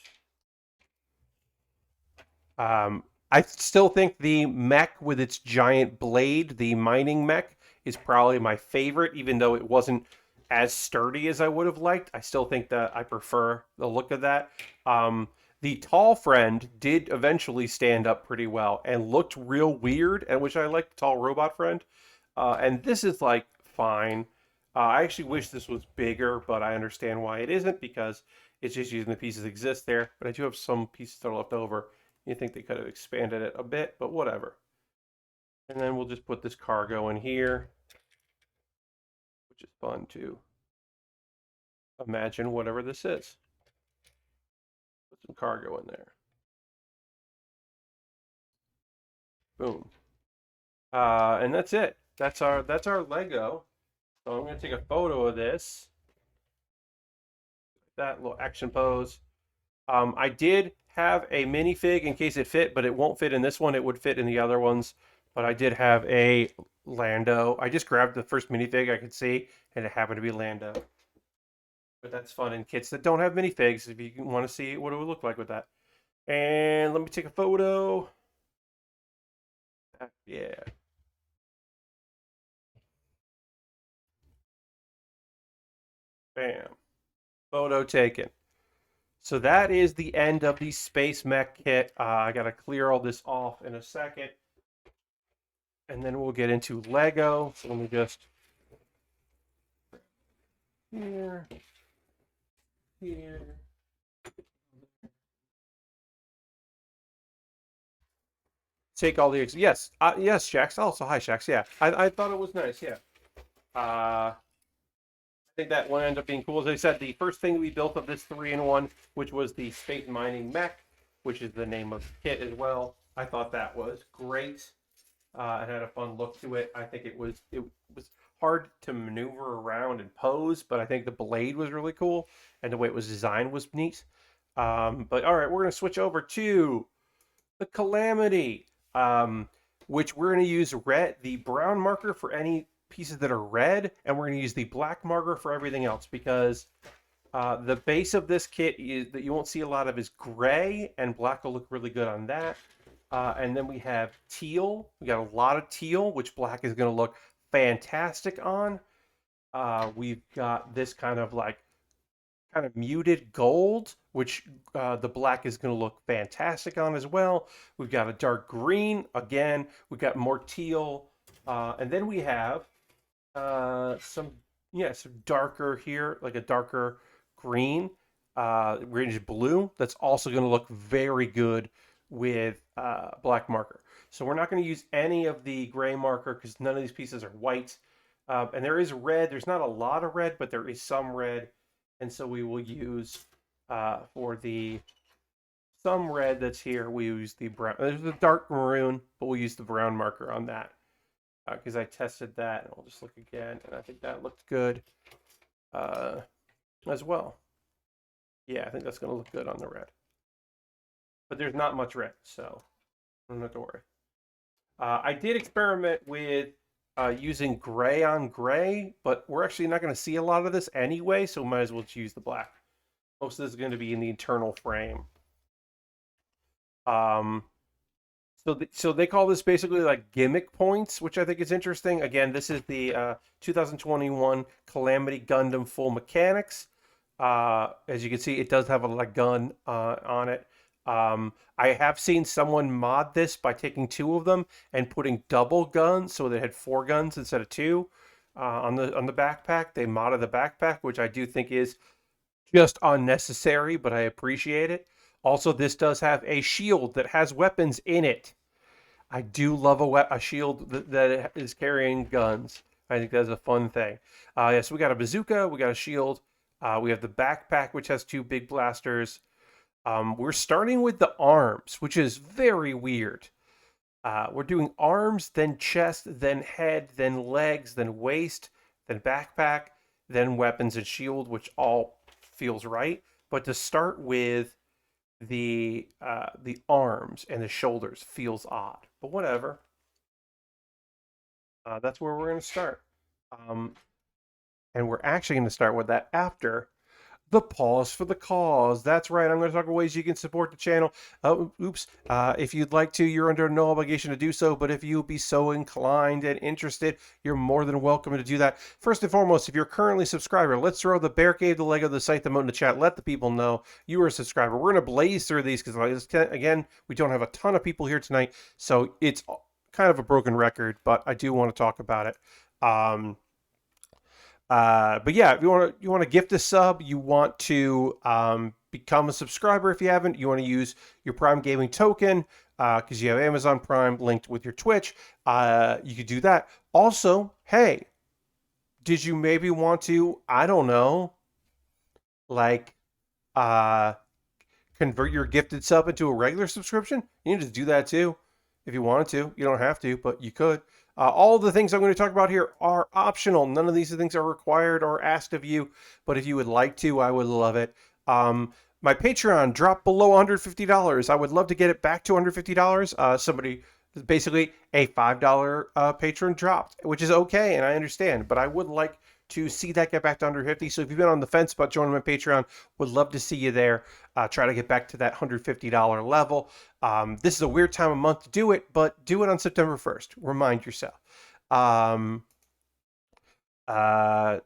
I still think the mech with its giant blade, the mining mech, is probably my favorite, even though it wasn't as sturdy as I would have liked. I still think that I prefer the look of that. The tall friend did eventually stand up pretty well and looked real weird, and which I like the tall robot friend. And this is like fine. I actually wish this was bigger, but I understand why it isn't because it's just using the pieces that exist there. But I do have some pieces that are left over. You think they could have expanded it a bit, but whatever. And then we'll just put this cargo in here, which is fun to imagine whatever this is. Put some cargo in there. Boom. And that's it. That's our Lego. So I'm going to take a photo of this. That little action pose. I did have a minifig in case it fit, but it won't fit in this one. It would fit in the other ones. But I did have a Lando. I just grabbed the first minifig I could see, and it happened to be Lando. But that's fun in kits that don't have minifigs if you want to see what it would look like with that. And let me take a photo. Yeah. Bam. Photo taken. So that is the end of the Space Mech kit. I got to clear all this off in a second. And then we'll get into Lego. So let me just... Here. Here. Take all the... Yes. Yes, Shax. Also, hi, Shax. Yeah. I thought it was nice. Yeah. I think that one ended up being cool. As I said, the first thing we built of this 3-in-1, which was the Space Mining Mech, which is the name of the kit as well. I thought that was great. It had a fun look to it. I think it was hard to maneuver around and pose, but I think the blade was really cool and the way it was designed was neat. But all right, we're gonna switch over to the Calamity, which we're gonna use the brown marker for any pieces that are red, and we're gonna use the black marker for everything else because the base of this kit is that you won't see a lot of is gray, and black will look really good on that. And then we have teal. We got a lot of teal, which black is going to look fantastic on. We've got this kind of muted gold, which the black is going to look fantastic on as well. We've got a dark green. Again, we've got more teal. And then we have some darker here, like a darker green, greenish blue. That's also going to look very good with black marker. So we're not going to use any of the gray marker because none of these pieces are white. And there is red. There's not a lot of red, but there is some red. And so we will use for the some red that's here, we use the brown. There's the dark maroon, but we'll use the brown marker on that because I tested that. And we'll just look again, and I think that looked good as well. Yeah, I think that's going to look good on the red. But there's not much red, so don't have to worry. I did experiment with using gray on gray, but we're actually not going to see a lot of this anyway, so we might as well just use the black. Most of this is going to be in the internal frame. So they call this basically like gimmick points, which I think is interesting. Again, this is the 2021 Calamity Gundam Full Mechanics. As you can see, it does have a gun on it. I have seen someone mod this by taking 2 of them and putting double guns, so they had 4 guns instead of 2 on the backpack. They modded the backpack, which I do think is just unnecessary, but I appreciate it. Also, this does have a shield that has weapons in it. I do love a shield that is carrying guns. I think that's a fun thing. Yeah, so we got a bazooka, we got a shield, we have the backpack, which has 2 big blasters. We're starting with the arms, which is very weird. We're doing arms, then chest, then head, then legs, then waist, then backpack, then weapons and shield, which all feels right. But to start with the arms and the shoulders feels odd. But whatever. That's where we're going to start. And we're actually going to start with that after the pause for the cause. That's right. I'm going to talk about ways you can support the channel. If you'd like to, you're under no obligation to do so. But if you'd be so inclined and interested, you're more than welcome to do that. First and foremost, if you're currently a subscriber, let's throw the Baer Cave, the Lego, the site, the moat in the chat. Let the people know you are a subscriber. We're going to blaze through these because, again, we don't have a ton of people here tonight. So it's kind of a broken record, but I do want to talk about it. But yeah, if you want to gift a sub, you want to become a subscriber if you haven't. You want to use your Prime Gaming token because you have Amazon Prime linked with your Twitch. You could do that. Also, hey, did you maybe want to, I don't know, like convert your gifted sub into a regular subscription? You can just do that too if you wanted to. You don't have to, but you could. All the things I'm going to talk about here are optional. None of these things are required or asked of you, but if you would like to, I would love it. My Patreon dropped below $150. I would love to get it back to $150. Somebody Basically, a $5 patron dropped, which is okay, and I understand. But I would like to see that get back to under 50. So if you've been on the fence about joining my Patreon, would love to see you there. Try to get back to that $150 level. This is a weird time of month to do it, but do it on September 1st. Remind yourself. Um, uh,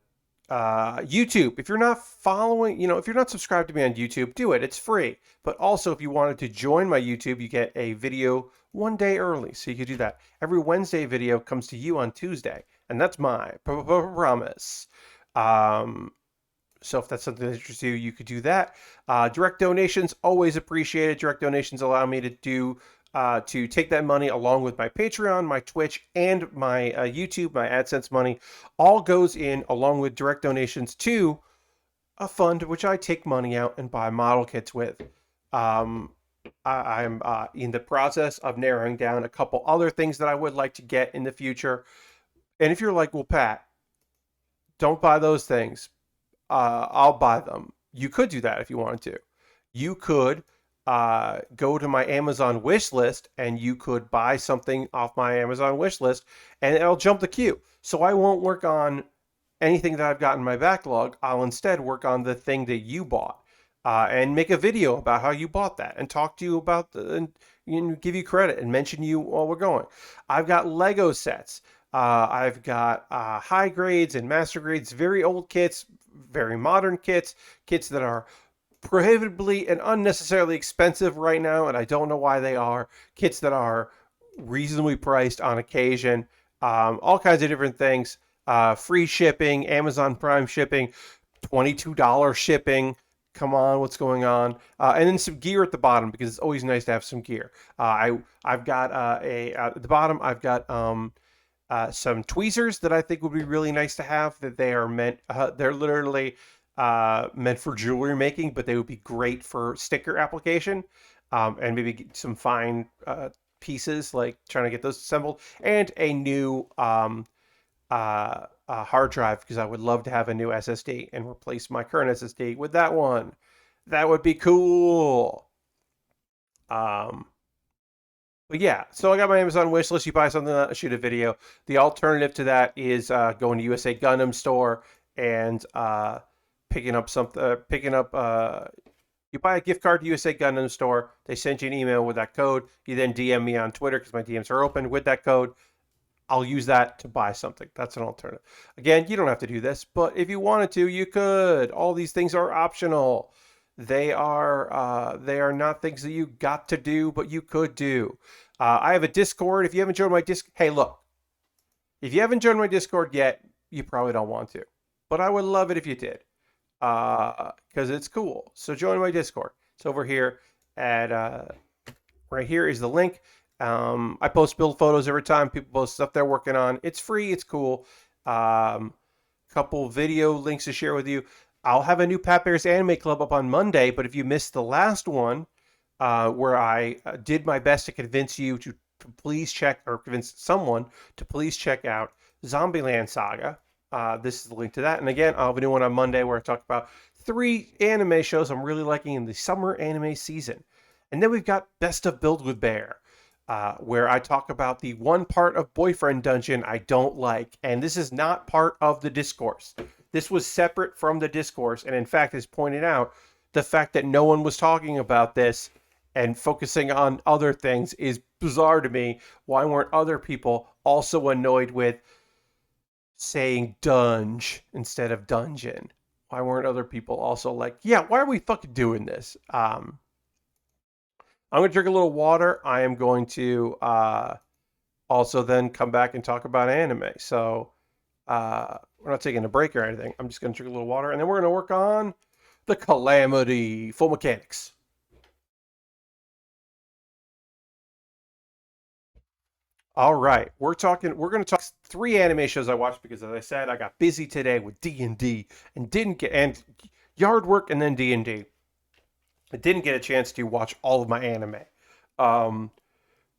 YouTube. If you're not following, if you're not subscribed to me on YouTube, do it. It's free. But also, if you wanted to join my YouTube, you get a video 1 day early. So you could do that. Every Wednesday video comes to you on Tuesday. And that's my promise. Um, so if that's something that interests you, you could do that. Direct donations, always appreciated. Direct donations allow me to take that money along with my Patreon, my Twitch, and my YouTube, my AdSense money, all goes in along with direct donations to a fund which I take money out and buy model kits with. Um, I'm in the process of narrowing down a couple other things that I would like to get in the future. And if you're like, well, Pat, don't buy those things, I'll buy them. You could do that if you wanted to. You could go to my Amazon wish list and you could buy something off my Amazon wish list and it'll jump the queue. So I won't work on anything that I've got in my backlog. I'll instead work on the thing that you bought and make a video about how you bought that and talk to you about and give you credit and mention you while we're going. I've got Lego sets. I've got high grades and master grades, very old kits, very modern kits, kits that are prohibitively and unnecessarily expensive right now, and I don't know why they are. Kits that are reasonably priced on occasion, all kinds of different things. Free shipping, Amazon Prime shipping, $22 shipping. Come on, what's going on? And then some gear at the bottom because it's always nice to have some gear. I've got at the bottom. I've got some tweezers that I think would be really nice to have. That they are meant. They're literally meant for jewelry making, but they would be great for sticker application. And maybe get some fine pieces, like trying to get those assembled, and a new hard drive because I would love to have a new SSD and replace my current SSD with that one. That would be cool. Um, but yeah, so I got my Amazon wish list. You buy something, I shoot a video. The alternative to that is going to USA Gundam store and picking up something. Picking up. You buy a gift card to USA Gundam store. They send you an email with that code. You then DM me on Twitter because my DMs are open with that code. I'll use that to buy something. That's an alternative. Again, you don't have to do this, but if you wanted to, you could. All these things are optional. They are not things that you got to do, but you could do. I have a Discord. If you haven't joined my Discord, hey, look, if you haven't joined my Discord yet, you probably don't want to, but I would love it if you did, because it's cool. So join my Discord. It's over here at right here is the link. I post build photos every time. People post stuff they're working on. It's free. It's cool. Couple video links to share with you. I'll have a new Pat Bear's Anime Club up on Monday, but if you missed the last one, where I did my best to convince you to please check, or convince someone to please check out Zombieland Saga, this is the link to that. And again, I'll have a new one on Monday where I talk about 3 anime shows I'm really liking in the summer anime season. And then we've got Best of Build with Baer, where I talk about the one part of Boyfriend Dungeon I don't like. And this is not part of the discourse. This was separate from the discourse. And in fact, as pointed out, the fact that no one was talking about this and focusing on other things is bizarre to me. Why weren't other people also annoyed with saying dunge instead of dungeon? Why weren't other people also like, yeah, why are we fucking doing this? I'm going to drink a little water. I am going to also then come back and talk about anime. So we're not taking a break or anything. I'm just going to drink a little water, and then we're going to work on the Calamity full mechanics. All right, we're talking. We're going to talk 3 anime shows I watched because, as I said, I got busy today with D&D and didn't get and yard work and then D&D. I didn't get a chance to watch all of my anime. Um,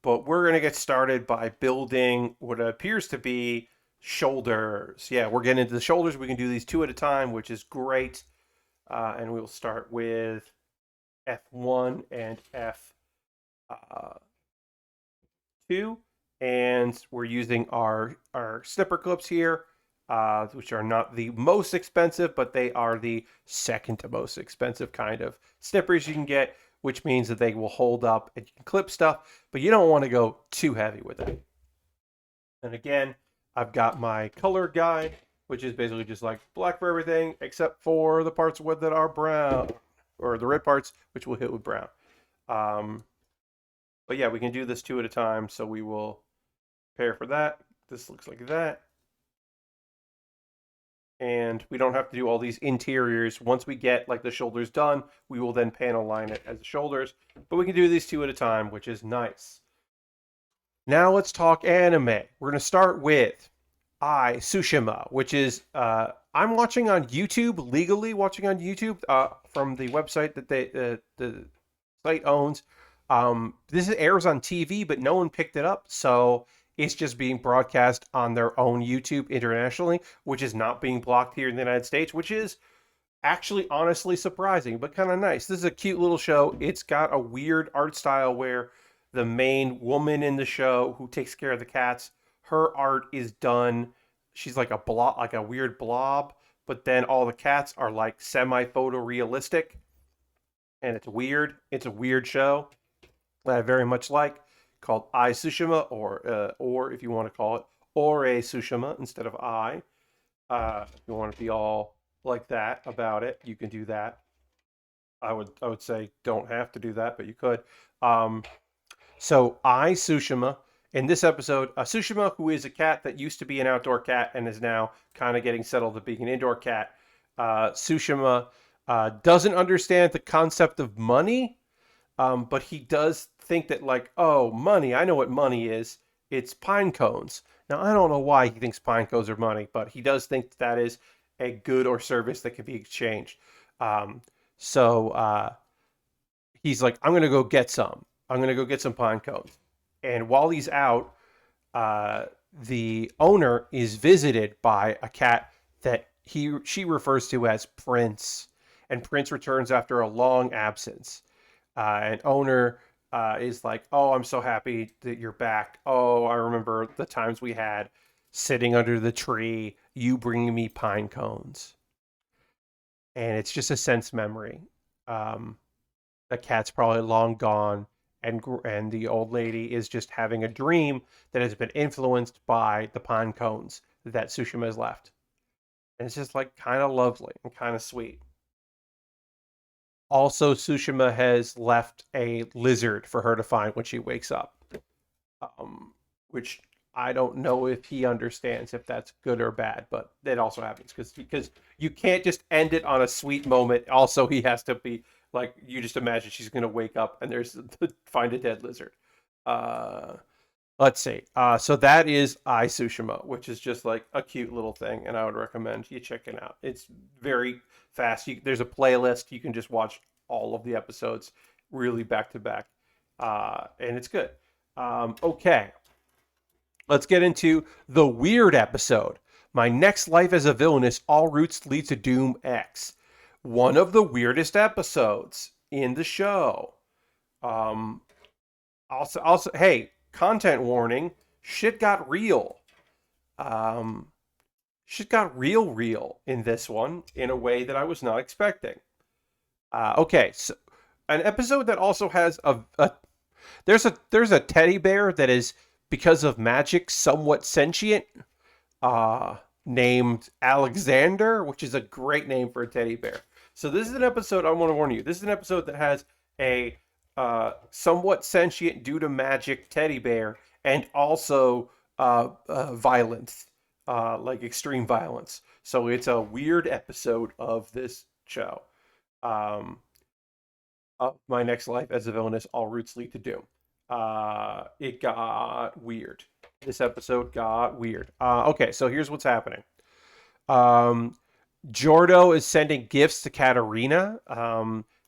but we're going to get started by building what appears to be shoulders. Yeah, we're getting into the shoulders. We can do these 2 at a time, which is great. And we'll start with F1 and F2. 2. And we're using our snipper clips here, which are not the most expensive, but they are the second to most expensive kind of snippers you can get, which means that they will hold up and you can clip stuff, but you don't want to go too heavy with it. And again, I've got my color guide, which is basically just like black for everything except for the parts that are brown, or the red parts, which we'll hit with brown. But yeah, we can do this 2 at a time, so we will prepare for that. This looks like that. And we don't have to do all these interiors. Once we get like the shoulders done, we will then panel line it as the shoulders. But we can do these 2 at a time, which is nice. Now let's talk anime. We're going to start with Tsushima, which is I'm watching on YouTube, legally watching on YouTube from the website that the site owns. This airs on TV, but no one picked it up, so it's just being broadcast on their own YouTube internationally, which is not being blocked here in the United States, which is actually honestly surprising, but kind of nice. This is a cute little show. It's got a weird art style where the main woman in the show who takes care of the cats, her art is done. She's like a blob, like a weird blob, but then all the cats are like semi-photorealistic, and it's weird. It's a weird show that I very much like, called Tsushima, or if you want to call it Ore Tsushima instead of I. If you want to be all like that about it, you can do that. I would say don't have to do that, but you could. So Tsushima, in this episode, Tsushima, who is a cat that used to be an outdoor cat and is now kind of getting settled to being an indoor cat, Tsushima doesn't understand the concept of money, but he does think that, like, oh, money, I know what money is. It's pine cones. Now, I don't know why he thinks pine cones are money, but he does think that is a good or service that can be exchanged. So he's like, I'm going to go get some. I'm going to go get some pine cones. And while he's out, the owner is visited by a cat that she refers to as Prince. And Prince returns after a long absence. And owner is like, oh, I'm so happy that you're back. Oh, I remember the times we had sitting under the tree, you bringing me pine cones. And it's just a sense memory. The cat's probably long gone, and the old lady is just having a dream that has been influenced by the pine cones that Tsushima has left. And it's just like kind of lovely and kind of sweet. Also, Tsushima has left a lizard for her to find when she wakes up, which I don't know if he understands if that's good or bad, but it also happens because you can't just end it on a sweet moment. Also, he has to be like, you just imagine she's gonna wake up and there's find a dead lizard. Let's see. So that is Tsushima, which is just like a cute little thing, and I would recommend you checking out. It's very fast. There's a playlist. You can just watch all of the episodes really back to back, and it's good. Okay, let's get into the weird episode. My next life as a villainess, all routes lead to Doom X. One of the weirdest episodes in the show. Also, hey, content warning, shit got real. Shit got real in this one in a way that I was not expecting. Okay, so an episode that also has there's a teddy bear that is, because of magic, somewhat sentient, named Alexander, which is a great name for a teddy bear. So this is an episode, I want to warn you, this is an episode that has a somewhat sentient due to magic teddy bear, and also violence, like extreme violence. So it's a weird episode of this show. My next life as a villainess, all routes lead to Doom. It got weird. This episode got weird. Okay, so here's what's happening. Jordo is sending gifts to Katarina,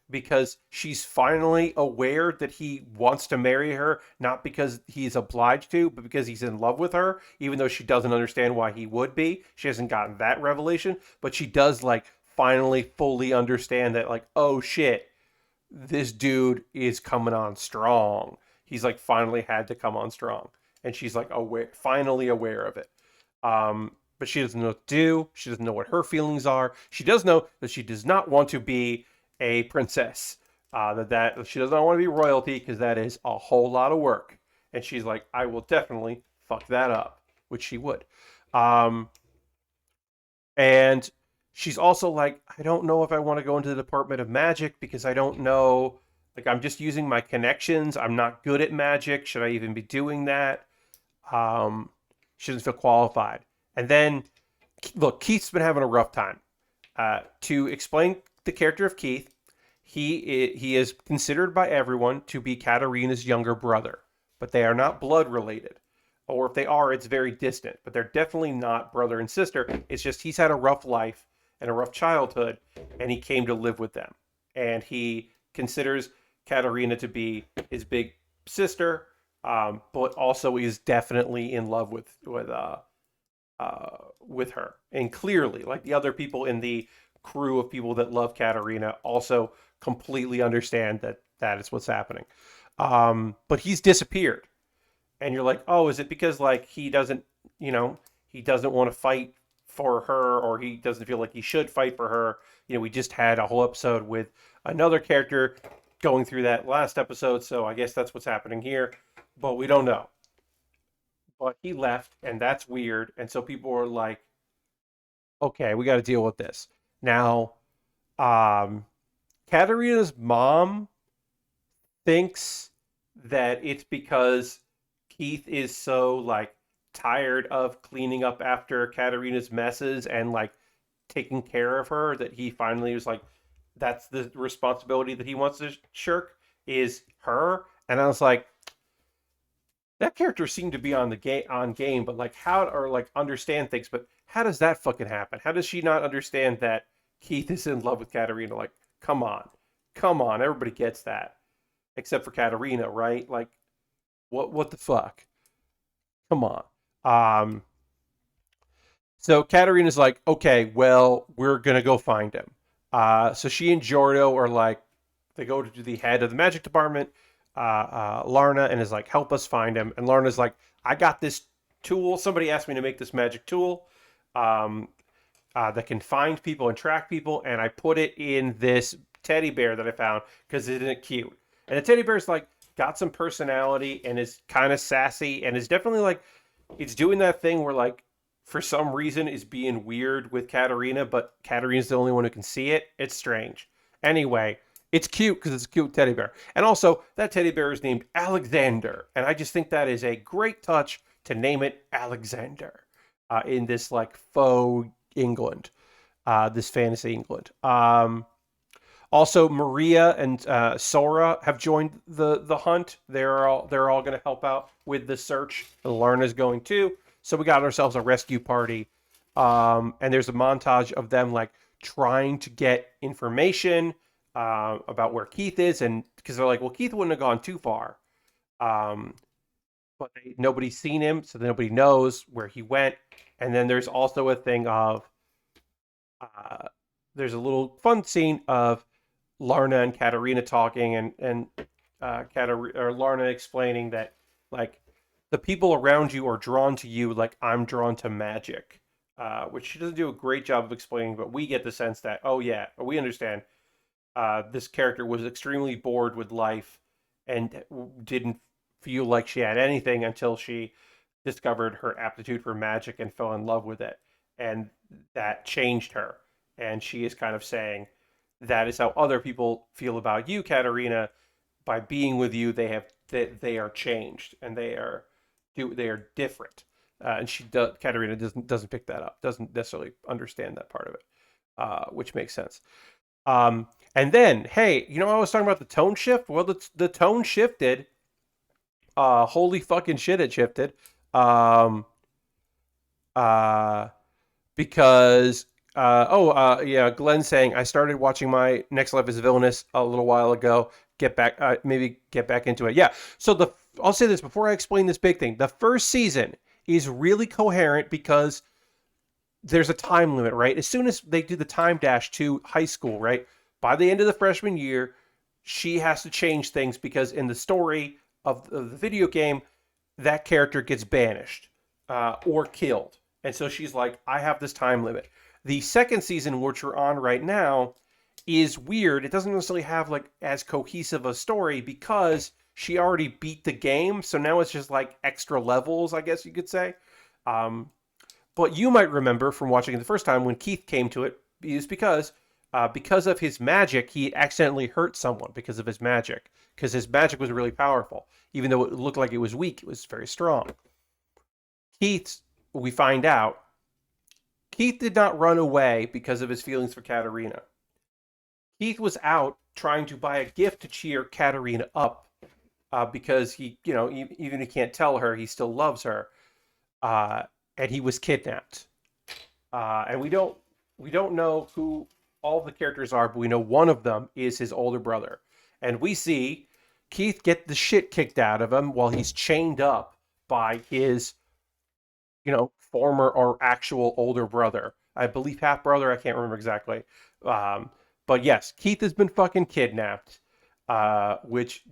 because she's finally aware that he wants to marry her, not because he's obliged to, but because he's in love with her, even though she doesn't understand why he would be. She hasn't gotten that revelation, but she does, like, finally fully understand that, like, oh shit, this dude is coming on strong. he's like finally had to come on strong, and she's like aware, finally aware of it. But she doesn't know what to do. She doesn't know what her feelings are. She does know that she does not want to be a princess. That she does not want to be royalty because that is a whole lot of work. And she's like, I will definitely fuck that up, which she would. Um, and she's also like, I don't know if I want to go into the Department of Magic because I don't know. Like, I'm just using my connections. I'm not good at magic. Should I even be doing that? Um, she doesn't feel qualified. And then, look, Keith's been having a rough time. To explain the character of Keith, he is considered by everyone to be Katarina's younger brother, but they are not blood related. Or if they are, it's very distant. But they're definitely not brother and sister. It's just he's had a rough life and a rough childhood, and he came to live with them. And he considers Katarina to be his big sister, but also is definitely in love with her. And clearly, like the other people in the crew of people that love Katarina, also completely understand that that is what's happening. But he's disappeared, and you're like, oh, is it because like he doesn't, he doesn't want to fight for her, or he doesn't feel like he should fight for her? We just had a whole episode with another character going through that last episode, so I guess that's what's happening here, but we don't know. But he left, and that's weird, and so people are like, okay, we got to deal with this now. um Katarina's mom thinks that it's because Keith is so like tired of cleaning up after Katarina's messes and like taking care of her that he finally was like, that's the responsibility that he wants to shirk, is her. And I was like, that character seemed to be on game, but like how, or like understand things, but how does that fucking happen? How does she not understand that Keith is in love with Katarina? Like, come on, come on, everybody gets that except for Katarina, right? Like, what the fuck? Come on. Um, so Katarina's like, okay, well, we're gonna go find him. So she and Jordo are like, they go to the head of the magic department, Larna, and is like, help us find him. And Larna's like, I got this tool. Somebody asked me to make this magic tool um, that can find people and track people, and I put it in this teddy bear that I found because isn't it cute? And the teddy bear's like got some personality and is kind of sassy and is definitely like, it's doing that thing where like for some reason is being weird with Katarina, but Katarina's the only one who can see it. It's strange. Anyway, it's cute because it's a cute teddy bear. And also, that teddy bear is named Alexander. And I just think that is a great touch to name it Alexander in this like faux England, this fantasy England. Also, Maria and Sora have joined the hunt. They're all going to help out with the search. Larna's going too. So we got ourselves a rescue party, and there's a montage of them like trying to get information about where Keith is, and because they're like, well, Keith wouldn't have gone too far, um, but nobody's seen him, so nobody knows where he went. And then there's also a thing of there's a little fun scene of Larna and Katarina talking, and Larna explaining that like the people around you are drawn to you like I'm drawn to magic, which she doesn't do a great job of explaining, but we get the sense that, oh yeah, we understand. This character was extremely bored with life and didn't feel like she had anything until she discovered her aptitude for magic and fell in love with it, and that changed her. And she is kind of saying that is how other people feel about you, Katarina. By being with you, they are changed and they are different. And Katarina doesn't pick that up, doesn't necessarily understand that part of it, which makes sense. And then, hey, I was talking about the tone shift. Well, the tone shifted. Holy fucking shit, it shifted. Um, uh, because yeah, Glenn's saying I started watching my Next Life is Villainous a little while ago. Maybe get back into it. Yeah. So I'll say this before I explain this big thing. The first season is really coherent because there's a time limit, right? As soon as they do the time dash to high school, right? By the end of the freshman year, she has to change things because in the story, of the video game, that character gets banished or killed. And so she's like, I have this time limit. The second season, which we're on right now, is weird. It doesn't necessarily have like as cohesive a story because she already beat the game. So now it's just like extra levels, I guess you could say. Um, but you might remember from watching it the first time when Keith came to it, is because of his magic, he accidentally hurt someone because of his magic. Because his magic was really powerful. Even though it looked like it was weak, it was very strong. Keith, we find out, Keith did not run away because of his feelings for Katarina. Keith was out trying to buy a gift to cheer Katarina up because he, even if he can't tell her, he still loves her. Uh, and he was kidnapped. And we don't know who all the characters are, but we know one of them is his older brother. And we see Keith get the shit kicked out of him while he's chained up by his, former or actual older brother. I believe half brother. I can't remember exactly. But yes, Keith has been fucking kidnapped. Which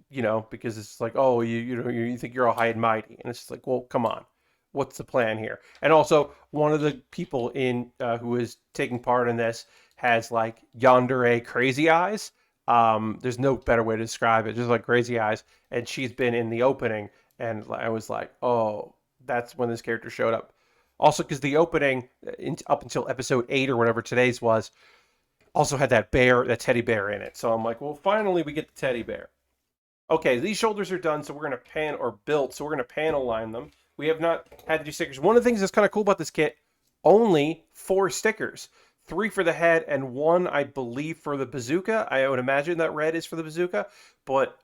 because it's like, oh, you think you're all high and mighty, and it's just like, well, come on, what's the plan here? And also, one of the people in who is taking part in this has like yandere crazy eyes. There's no better way to describe it, just like crazy eyes. And she's been in the opening, and I was like, oh, that's when this character showed up. Also, because the opening up until episode 8 or whatever today's was, also had that teddy bear in it. So I'm like, well, finally we get the teddy bear. Okay, these shoulders are done, so we're going to built, so we're going to panel line them. We have not had to do stickers. One of the things that's kind of cool about this kit, only 4 stickers. 3 for the head and 1, I believe, for the bazooka. I would imagine that red is for the bazooka. But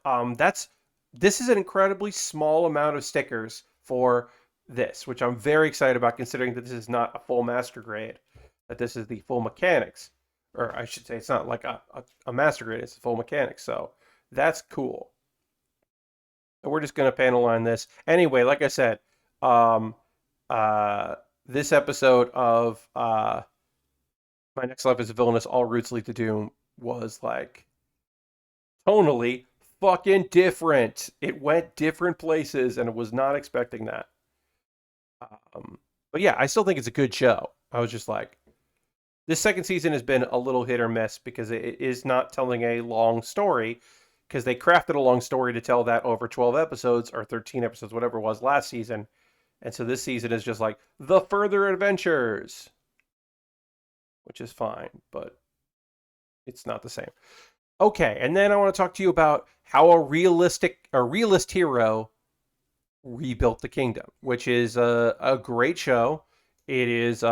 this is an incredibly small amount of stickers for this, which I'm very excited about considering that this is not a full master grade, that this is the full mechanics. Or I should say it's not like a master grade, it's a full mechanics. So that's cool. And we're just going to panel line this. Anyway, like I said, um, this episode of My Next Life is a Villainous, All Routes Lead to Doom was like tonally fucking different. It went different places, and I was not expecting that. But yeah, I still think it's a good show. I was just like, this second season has been a little hit or miss because it is not telling a long story, because they crafted a long story to tell that over 12 episodes or 13 episodes, whatever it was last season. And so this season is just like the further adventures, which is fine, but it's not the same. Okay, and then I want to talk to you about how a realist hero rebuilt the kingdom, which is a great show. It is,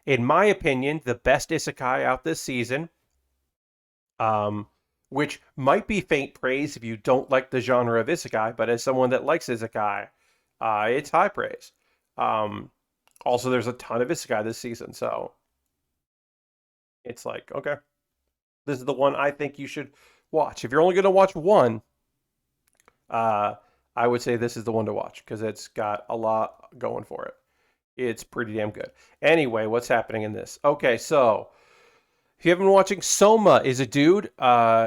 in my opinion, the best isekai out this season. Which might be faint praise if you don't like the genre of isekai, but as someone that likes isekai, it's high praise. Also, there's a ton of isekai this season, so it's like, okay, this is the one I think you should watch. If you're only going to watch one, I would say this is the one to watch because it's got a lot going for it. It's pretty damn good. Anyway, what's happening in this? Okay, so if you haven't been watching, Soma is a dude.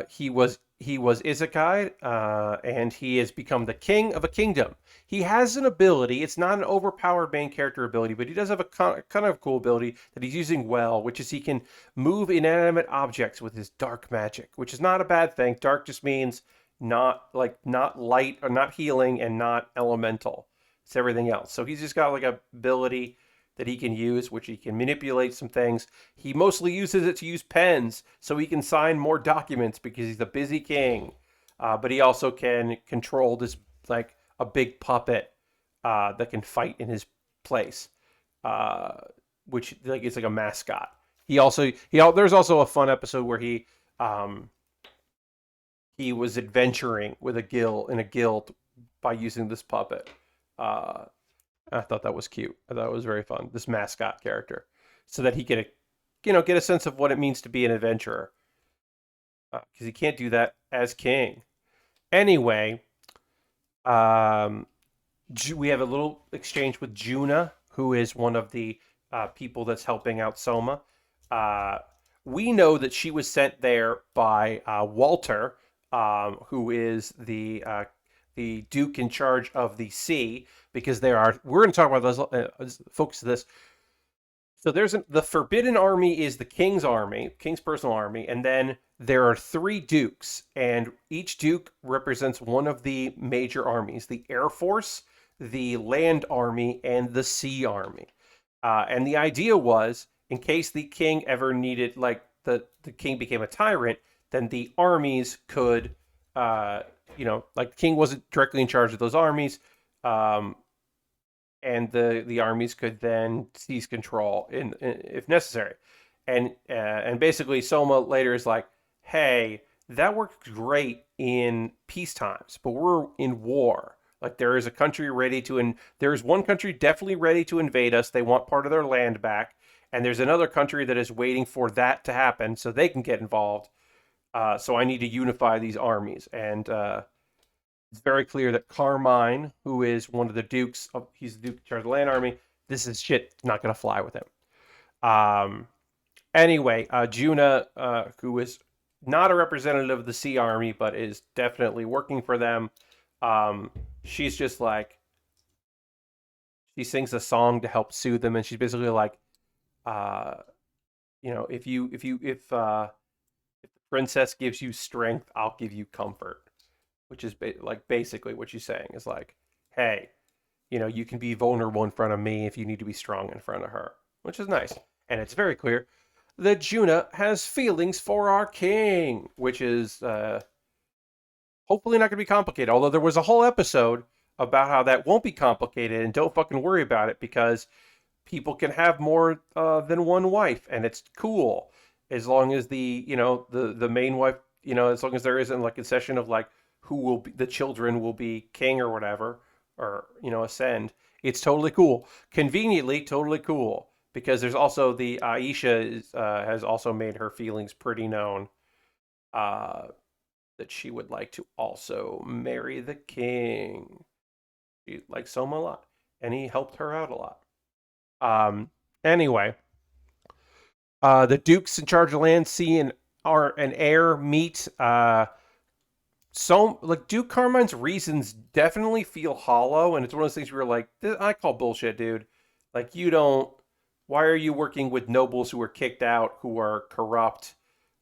He was isekai, and he has become the king of a kingdom. He has an ability. It's not an overpowered main character ability, but he does have a kind of cool ability that he's using well, which is he can move inanimate objects with his dark magic, which is not a bad thing. Dark just means not light or not healing and not elemental. It's everything else. So he's just got like a ability that he can use, which he can manipulate some things. He mostly uses it to use pens so he can sign more documents because he's a busy king. But he also can control this like a big puppet that can fight in his place, which like it's like a mascot. There's also a fun episode where he was adventuring with a guild by using this puppet. I thought that was cute. I thought it was very fun. This mascot character, so that he could, get a sense of what it means to be an adventurer, because he can't do that as king. Anyway, we have a little exchange with Juna, who is one of the people that's helping out Soma. We know that she was sent there by Walter, who is the Duke in charge of the sea, because there are. We're going to talk about those. Focus this. So the Forbidden Army is the King's army, King's personal army, and then there are three dukes, and each duke represents one of the major armies: the Air Force, the Land Army, and the Sea Army. And the idea was, in case the king ever needed, like the king became a tyrant, then the armies could, uh, like the king wasn't directly in charge of those armies. Um, and the armies could then seize control if necessary. And basically Soma later is like, hey, that worked great in peace times, but we're in war. Like there is a country ready to, and there's one country definitely ready to invade us. They want part of their land back, and there's another country that is waiting for that to happen so they can get involved. So I need to unify these armies, and it's very clear that Carmine, who is one of the dukes, he's the duke in charge of the land army. This is shit not going to fly with him. Um, anyway, Juna, who is not a representative of the Sea Army, but is definitely working for them. She's just like, she sings a song to help soothe them, and she's basically like, uh, if the princess gives you strength, I'll give you comfort, which is like basically what she's saying is like, hey, you can be vulnerable in front of me if you need to be strong in front of her, which is nice. And it's very clear that Juna has feelings for our king, which is hopefully not going to be complicated. Although there was a whole episode about how that won't be complicated, and don't fucking worry about it because people can have more than one wife, and it's cool as long as the main wife, as long as there isn't like a session of like who will be the children will be king or whatever, or ascend. It's totally cool. Conveniently, totally cool because there's also the Aisha has also made her feelings pretty known. That she would like to also marry the king. She likes Soma a lot, and he helped her out a lot. Anyway, the dukes in charge of land, sea, and air meet. So like Duke Carmine's reasons definitely feel hollow, and it's one of those things where you're like, I call bullshit, dude. Like you don't. Why are you working with nobles who are kicked out, who are corrupt?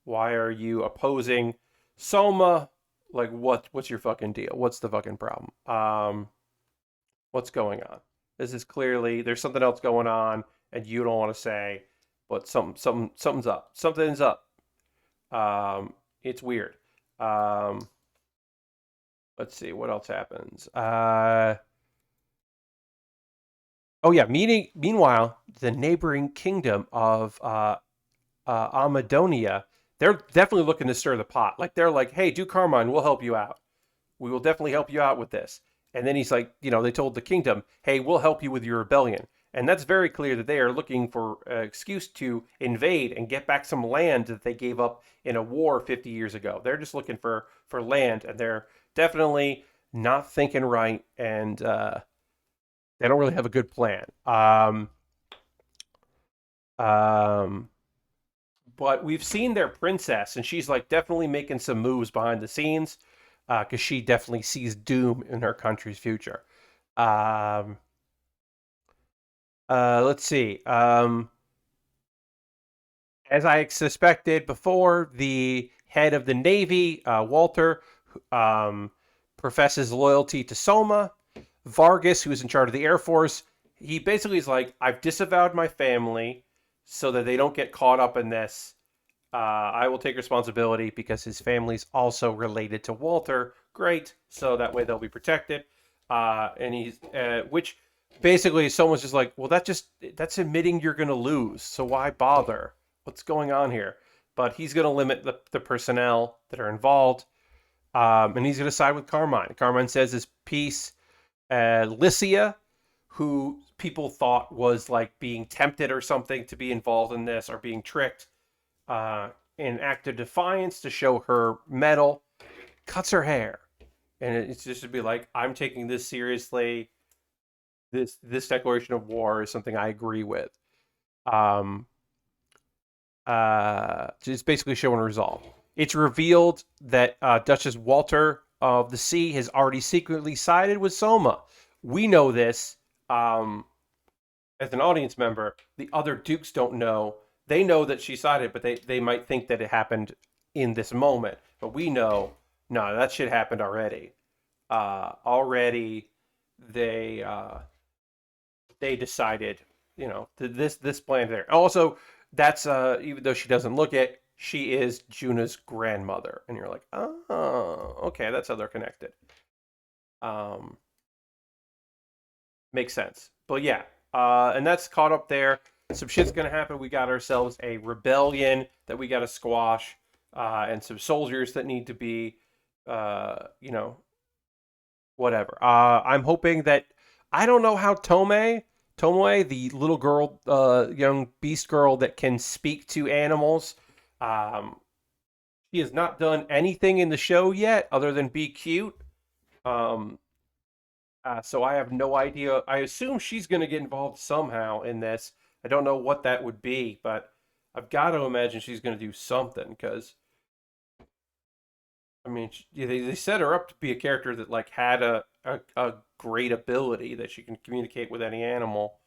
Why are you opposing Soma? Like what's your fucking deal? What's the fucking problem? What's going on? This is clearly there's something else going on, and you don't want to say, but something's up. Something's up. It's weird. Let's see what else happens. Oh yeah. Meanwhile, the neighboring kingdom of Amadonia, they're definitely looking to stir the pot. Like they're like, hey, Duke Carmine, we'll help you out. We will definitely help you out with this. And then he's like, they told the kingdom, hey, we'll help you with your rebellion. And that's very clear that they are looking for an excuse to invade and get back some land that they gave up in a war 50 years ago. They're just looking for land, and they're definitely not thinking right, and they don't really have a good plan. Um, but we've seen their princess, and she's like definitely making some moves behind the scenes because she definitely sees doom in her country's future. Um, let's see. As I suspected before, the head of the Navy, Walter, um, professes loyalty to Soma. Vargas, who's in charge of the Air Force, he basically is like, I've disavowed my family so that they don't get caught up in this. I will take responsibility because his family's also related to Walter. Great, so that way they'll be protected. And which basically someone's just like, well, that's admitting you're going to lose. So why bother? What's going on here? But he's going to limit the personnel that are involved, and he's going to side with Carmine. Carmine says his piece. Lycia, who people thought was like being tempted or something to be involved in this or being tricked, in act of defiance to show her mettle, cuts her hair, and it's just to be like, I'm taking this seriously. This declaration of war is something I agree with. Um, just basically showing resolve. It's revealed that Duchess Walter of the Sea has already secretly sided with Soma. We know this as an audience member. The other Dukes don't know. They know that she sided, but they might think that it happened in this moment. But we know, no, that shit happened already. Already, they they decided, this plan there. Also, that's even though she doesn't look it, she is Juna's grandmother, and you're like, oh, okay, that's how they're connected. Um, Makes sense. But yeah, and that's caught up there. Some shit's gonna happen. We got ourselves a rebellion that we got to squash, and some soldiers that need to be, you know, whatever. I'm hoping that I don't know how Tomoe, the little girl, young beast girl that can speak to animals, um, she has not done anything in the show yet other than be cute. Um, so I have no idea. I assume she's going to get involved somehow in this. I don't know what that would be, but I've got to imagine she's going to do something because I mean, they set her up to be a character that like had a great ability that she can communicate with any animal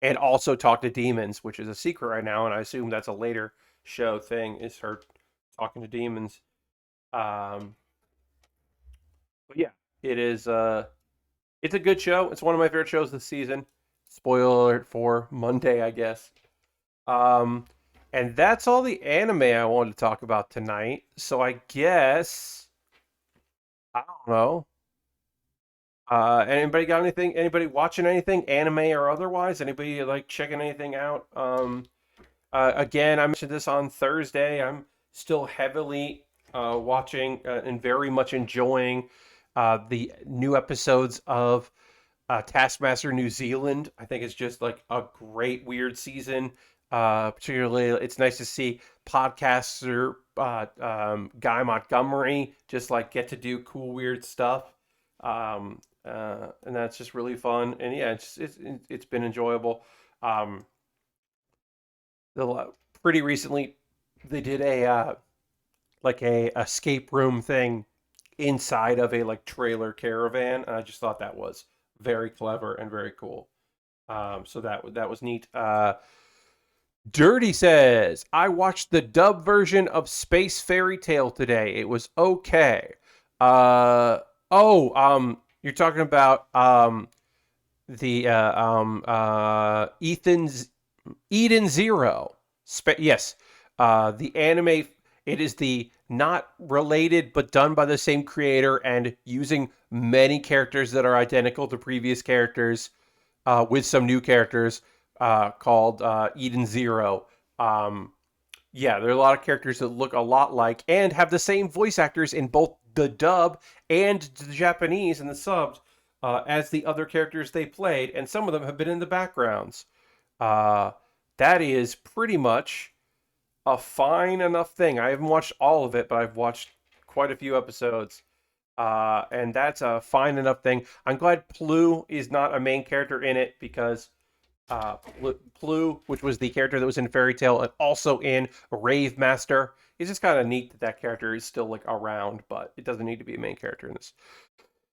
and also talk to demons, which is a secret right now, and I assume that's a later show thing is her talking to demons. Um, but yeah, it is. It's a good show. It's one of my favorite shows this season. Spoiler alert for Monday, I guess. Um, and that's all the anime I wanted to talk about tonight. So I guess I don't know. Anybody got anything? Anybody watching anything, anime or otherwise? Anybody like checking anything out? Again, I mentioned this on Thursday. I'm still heavily watching and very much enjoying the new episodes of Taskmaster New Zealand. I think it's just like a great weird season. Particularly, it's nice to see podcaster Guy Montgomery just like get to do cool weird stuff, and that's just really fun. And yeah, it's been enjoyable. Um, Pretty recently, they did a like a escape room thing inside of a like trailer caravan, and I just thought that was very clever and very cool. So that was neat. Dirty says, I watched the dub version of Space Fairy Tale today. It was okay. Uh you're talking about the Ethan's Eden Zero. Yes, the anime. It is the not related but done by the same creator and using many characters that are identical to previous characters with some new characters called Eden Zero. Um, yeah, there are a lot of characters that look a lot like and have the same voice actors in both the dub and the Japanese and the subs as the other characters they played, and some of them have been in the backgrounds. Uh, that is pretty much a fine enough thing. I haven't watched all of it, but I've watched quite a few episodes. And that's a fine enough thing. I'm glad Plu is not a main character in it because Plu, which was the character that was in Fairy Tale and also in Rave Master, it's just kind of neat that that character is still like around, but it doesn't need to be a main character in this.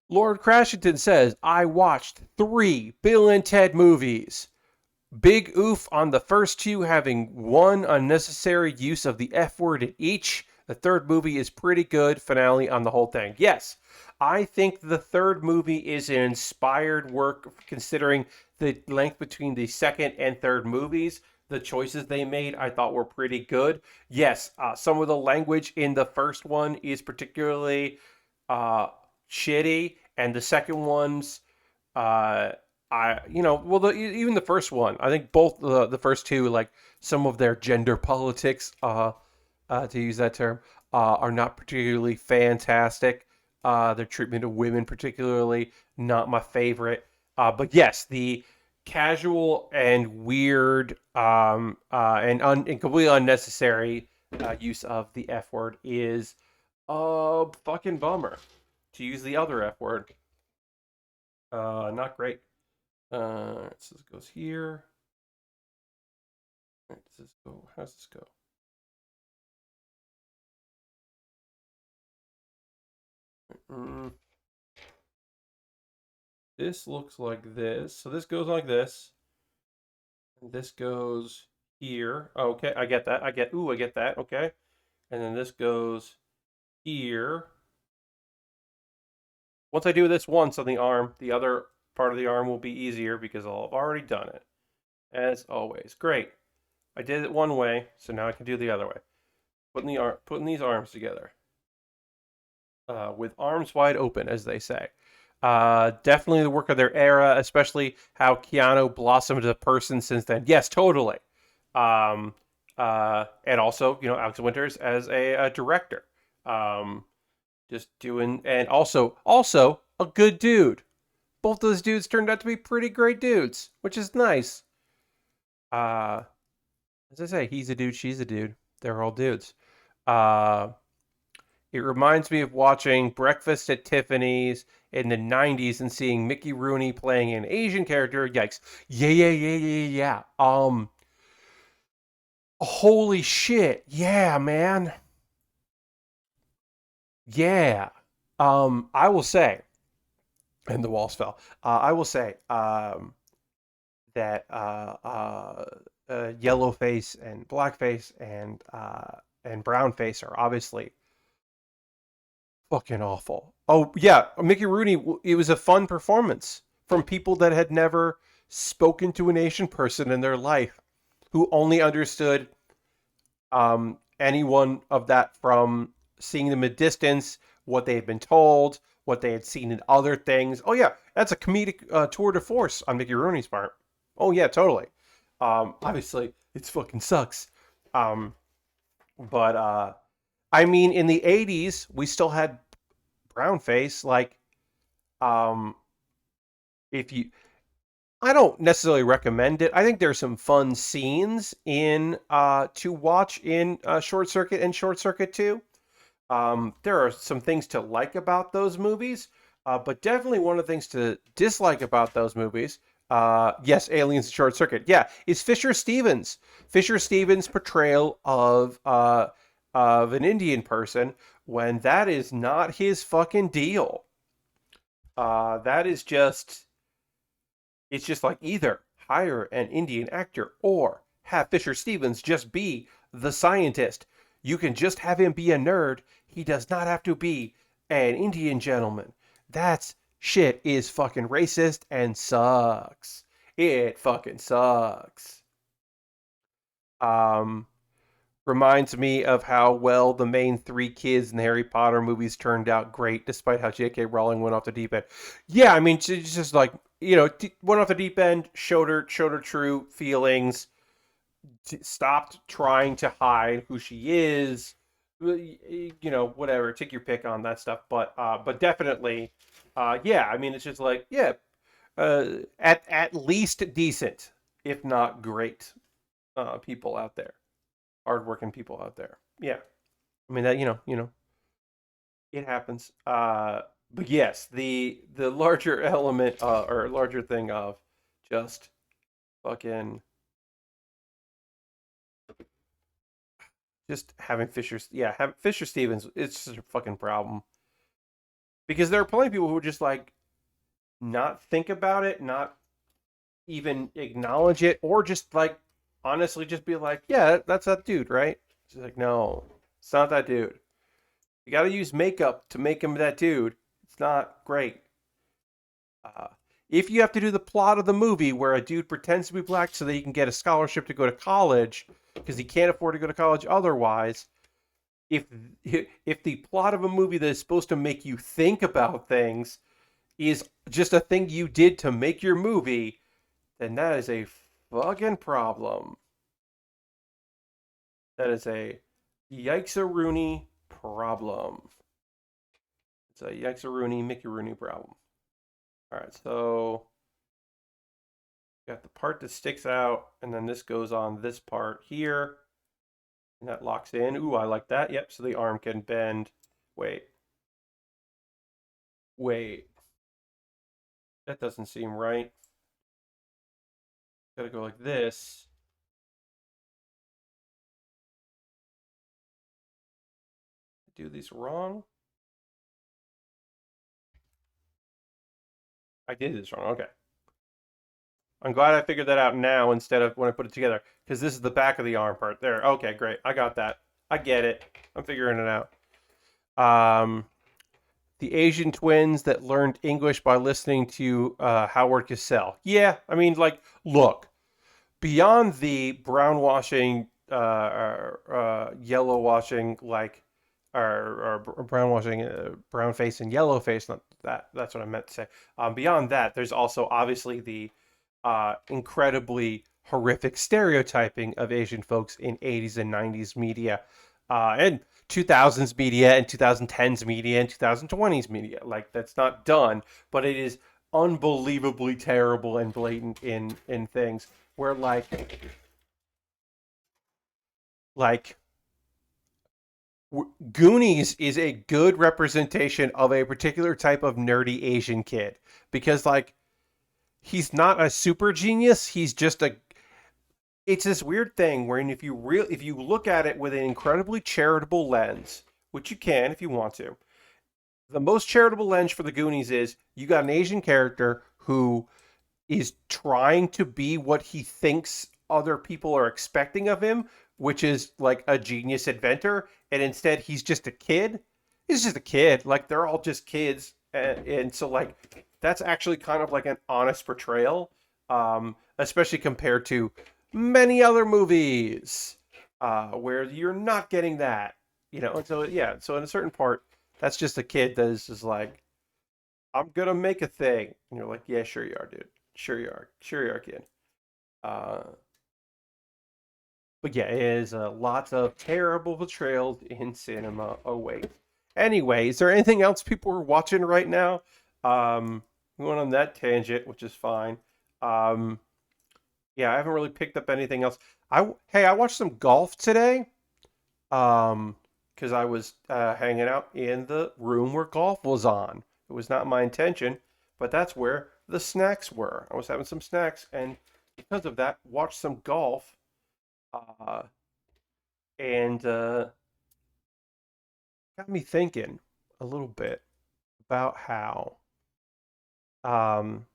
Lord Crashington says, I watched 3 Bill and Ted movies. Big oof on the first two having one unnecessary use of the F word in each. The third movie is pretty good. Finale on the whole thing. Yes, I think the third movie is an inspired work considering the length between the second and third movies. The choices they made I thought were pretty good. Yes, some of the language in the first one is particularly uh, shitty, and the second one's uh, even the first one, I think both the first two, like some of their gender politics, to use that term, are not particularly fantastic. Their treatment of women, particularly, not my favorite. But yes, the casual and weird and completely unnecessary use of the F word is a fucking bummer. To use the other F word, not great. So this goes here. Does this go? How does this go? Mm, this looks like this. So this goes like this. And this goes here. Okay, I get that. I get that. Okay. And then this goes here. Once I do this once on the arm, the other part of the arm will be easier because I'll have already done it. As always. Great. I did it one way, so now I can do the other way. Putting these arms together. With arms wide open, as they say. Definitely the work of their era, especially how Keanu blossomed as a person since then. Yes, totally. Um, and also, Alex Winters as a director. Um, just doing, and also a good dude. Both those dudes turned out to be pretty great dudes, which is nice. Uh, as I say, he's a dude, she's a dude. They're all dudes. Uh, It reminds me of watching Breakfast at Tiffany's in the 90s and seeing Mickey Rooney playing an Asian character. Yikes. Yeah, yeah, yeah, yeah, yeah. Holy shit. Yeah, man. Yeah. I will say, and the walls fell. I will say, that yellow face and black face and brown face are obviously fucking awful. Oh yeah, Mickey Rooney. It was a fun performance from people that had never spoken to an Asian person in their life, who only understood anyone of that from seeing them at distance, what they had been told, what they had seen in other things. Oh yeah, that's a comedic tour de force on Mickey Rooney's part. Oh yeah, totally. Obviously, it fucking sucks. Um, but I mean, in the '80s, we still had brown face. Like, um, if you, I don't necessarily recommend it. I think there's some fun scenes in to watch in Short Circuit and Short Circuit 2. There are some things to like about those movies, but definitely one of the things to dislike about those movies, yes, Aliens and Short Circuit, yeah, is Fisher Stevens. Fisher Stevens' portrayal of an Indian person when that is not his fucking deal. That is just it's just like either hire an Indian actor or have Fisher Stevens just be the scientist. You can just have him be a nerd. He does not have to be an Indian gentleman. That's shit is fucking racist and sucks. It fucking sucks. Um, Reminds me of how well the main three kids in the Harry Potter movies turned out great, despite how J.K. Rowling went off the deep end. Yeah, I mean, she's just like went off the deep end, showed her true feelings, stopped trying to hide who she is. Whatever. Take your pick on that stuff, but definitely, yeah. I mean, it's just like yeah, at least decent, if not great, people out there, hardworking people out there. Yeah. I mean that it happens. But yes, the larger element or larger thing of just fucking just having have Fisher Stevens. It's just a fucking problem because there are plenty of people who just like not think about it, not even acknowledge it, or just like honestly just be like, yeah, that's that dude, right? It's like no, it's not that dude. You got to use makeup to make him that dude. It's not great. Uh, if you have to do the plot of the movie where a dude pretends to be black so that he can get a scholarship to go to college because he can't afford to go to college otherwise, if if the plot of a movie that is supposed to make you think about things is just a thing you did to make your movie, then that is a fucking problem. That is a yikes a Rooney problem. It's a yikes a Rooney Mickey Rooney problem. All right, so got the part that sticks out, and then this goes on this part here, and that locks in. Ooh, I like that. Yep, so the arm can bend. Wait, wait. That doesn't seem right. Gotta go like this. Do these wrong? I did this wrong. Okay. I'm glad I figured that out now instead of when I put it together because this is the back of the arm part. There. Okay, great. I got that. I get it. I'm figuring it out. Um, the Asian twins that learned English by listening to Howard Cosell. Yeah, I mean, like, look, beyond the brown washing, yellow washing, like, or brown washing, brown face and yellow face. Not that. That's what I meant to say. Beyond that, there's also obviously the incredibly horrific stereotyping of Asian folks in 80s and 90s media, and 2000s media and 2010s media and 2020s media. Like that's not done, but it is unbelievably terrible and blatant in things where like Goonies is a good representation of a particular type of nerdy Asian kid because like he's not a super genius, he's just a it's this weird thing wherein if you look at it with an incredibly charitable lens, which you can if you want to, the most charitable lens for the Goonies is you got an Asian character who is trying to be what he thinks other people are expecting of him, which is like a genius inventor, and instead he's just a kid. He's just a kid. Like they're all just kids, and so like that's actually kind of like an honest portrayal, especially compared to many other movies where you're not getting that. And so yeah, so in a certain part, that's just a kid that is just like, I'm gonna make a thing, and you're like, yeah, sure you are, dude. Sure you are, kid. Uh, but yeah, it is lots of terrible portrayals in cinema. Oh wait. Anyway, is there anything else people are watching right now? We went on that tangent, which is fine. Um, yeah, I haven't really picked up anything else. I watched some golf today. Because I was hanging out in the room where golf was on. It was not my intention, but that's where the snacks were. I was having some snacks, and because of that, watched some golf, uh, and got me thinking a little bit about how um,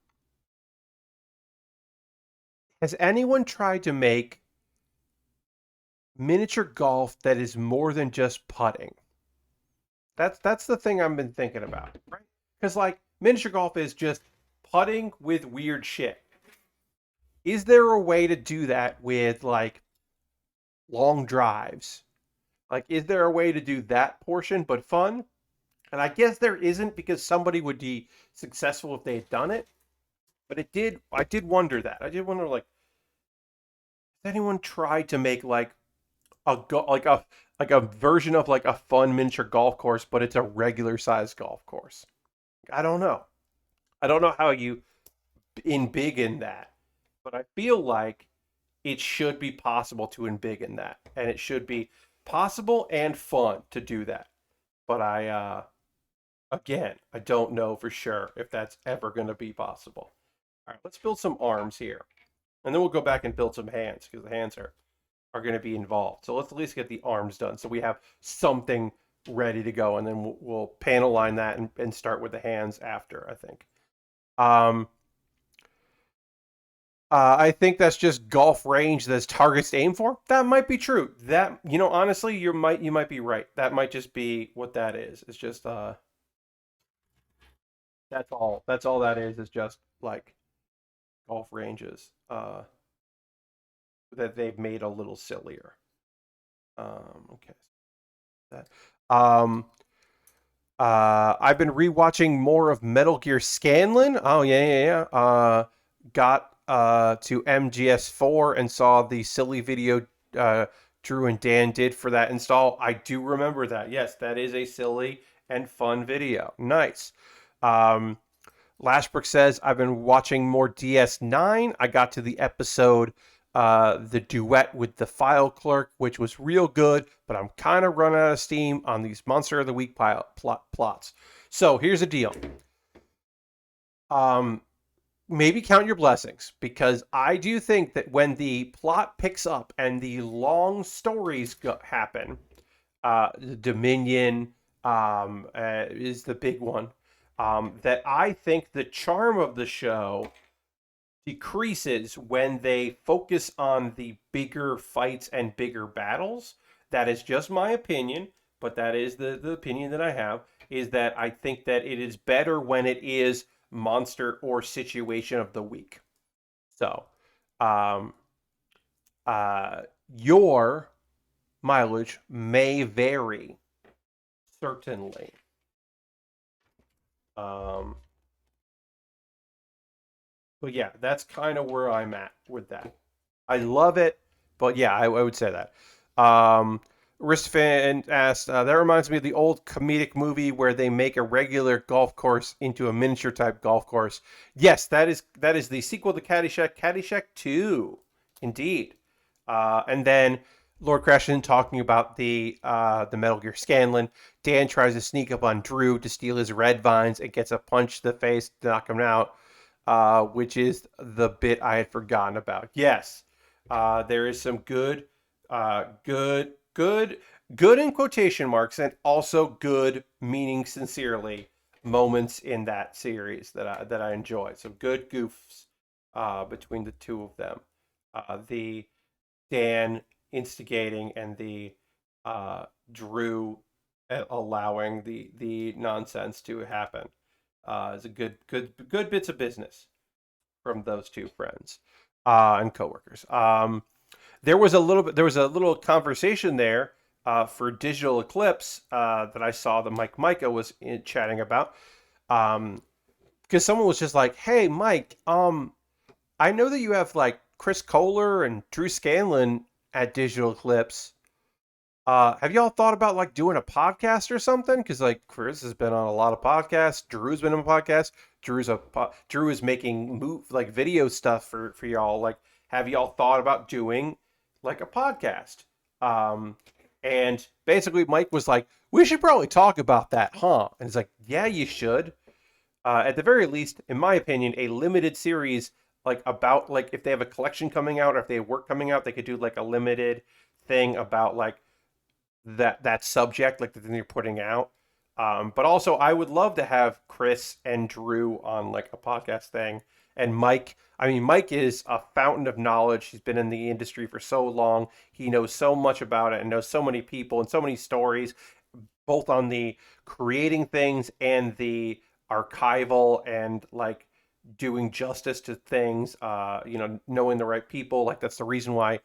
has anyone tried to make miniature golf that is more than just putting? That's the thing I've been thinking about, right? Because like miniature golf is just putting with weird shit. Is there a way to do that with like long drives? Like, is there a way to do that portion but fun? And I guess there isn't because somebody would be successful if they had done it. But it did. I did wonder that. I did wonder like, has anyone tried to make like a version of like a fun miniature golf course, but it's a regular sized golf course? I don't know. I don't know how you embiggen that, but I feel like it should be possible to embiggen that, and it should be possible and fun to do that. But again, I don't know for sure if that's ever going to be possible. All right, let's build some arms here, and then we'll go back and build some hands because the hands are going to be involved. So let's at least get the arms done so we have something ready to go, and then we'll panel line that and start with the hands after. I think. Um, I think that's just golf range that's targets to aim for. That might be true. That honestly, you might be right. That might just be what that is. It's just that's all. That's all that is just like golf ranges that they've made a little sillier. Okay. That. Um, I've been rewatching more of Metal Gear Scanlan. Oh yeah, yeah, yeah. Got to MGS4 and saw the silly video Drew and Dan did for that install. I do remember that. Yes, that is a silly and fun video. Nice. Um, Lashbrook says I've been watching more DS9. I got to the episode the duet with the file clerk, which was real good, but I'm kind of running out of steam on these Monster of the Week plots. So here's the deal. Um, Maybe count your blessings because I do think that when the plot picks up and the long stories happen, Dominion is the big one. that I think the charm of the show decreases when they focus on the bigger fights and bigger battles. That is just my opinion, but that is the opinion that I have, is that I think that it is better when it is monster or situation of the week. So, um, uh, your mileage may vary, certainly. Um, but yeah, that's kind of where I'm at with that. I love it, but yeah, I would say that. Um, Wristfan asked, that reminds me of the old comedic movie where they make a regular golf course into a miniature type golf course. Yes, that is the sequel to Caddyshack, Caddyshack 2, indeed. And then Lord Crashton talking about the Metal Gear Scanlan. Dan tries to sneak up on Drew to steal his red vines and gets a punch to the face to knock him out, which is the bit I had forgotten about. Yes, there is some good in quotation marks, and also good, meaning sincerely, moments in that series that I enjoy. Some good goofs between the two of them. The Dan instigating and the Drew allowing the nonsense to happen is a good bits of business from those two friends and coworkers. There was a little conversation there for Digital Eclipse that I saw that Mike Micah was chatting about. Because someone was just like, "Hey, Mike, I know that you have like Chris Kohler and Drew Scanlon at Digital Eclipse. Have y'all thought about like doing a podcast or something? Because like Chris has been on a lot of podcasts. Drew's been on a podcast. Drew is making like video stuff for y'all. Like, have y'all thought about doing like a podcast?" Um, and basically, Mike was like, "We should probably talk about that, huh?" And it's like, "Yeah, you should." At the very least, in my opinion, a limited series like about like if they have a collection coming out or if they have work coming out, they could do like a limited thing about like that subject, like the thing you're putting out. But also, I would love to have Chris and Drew on like a podcast thing, and Mike. I mean, Mike is a fountain of knowledge. He's been in the industry for so long. He knows so much about it and knows so many people and so many stories, both on the creating things and the archival and like doing justice to things, knowing the right people. Like that's the reason why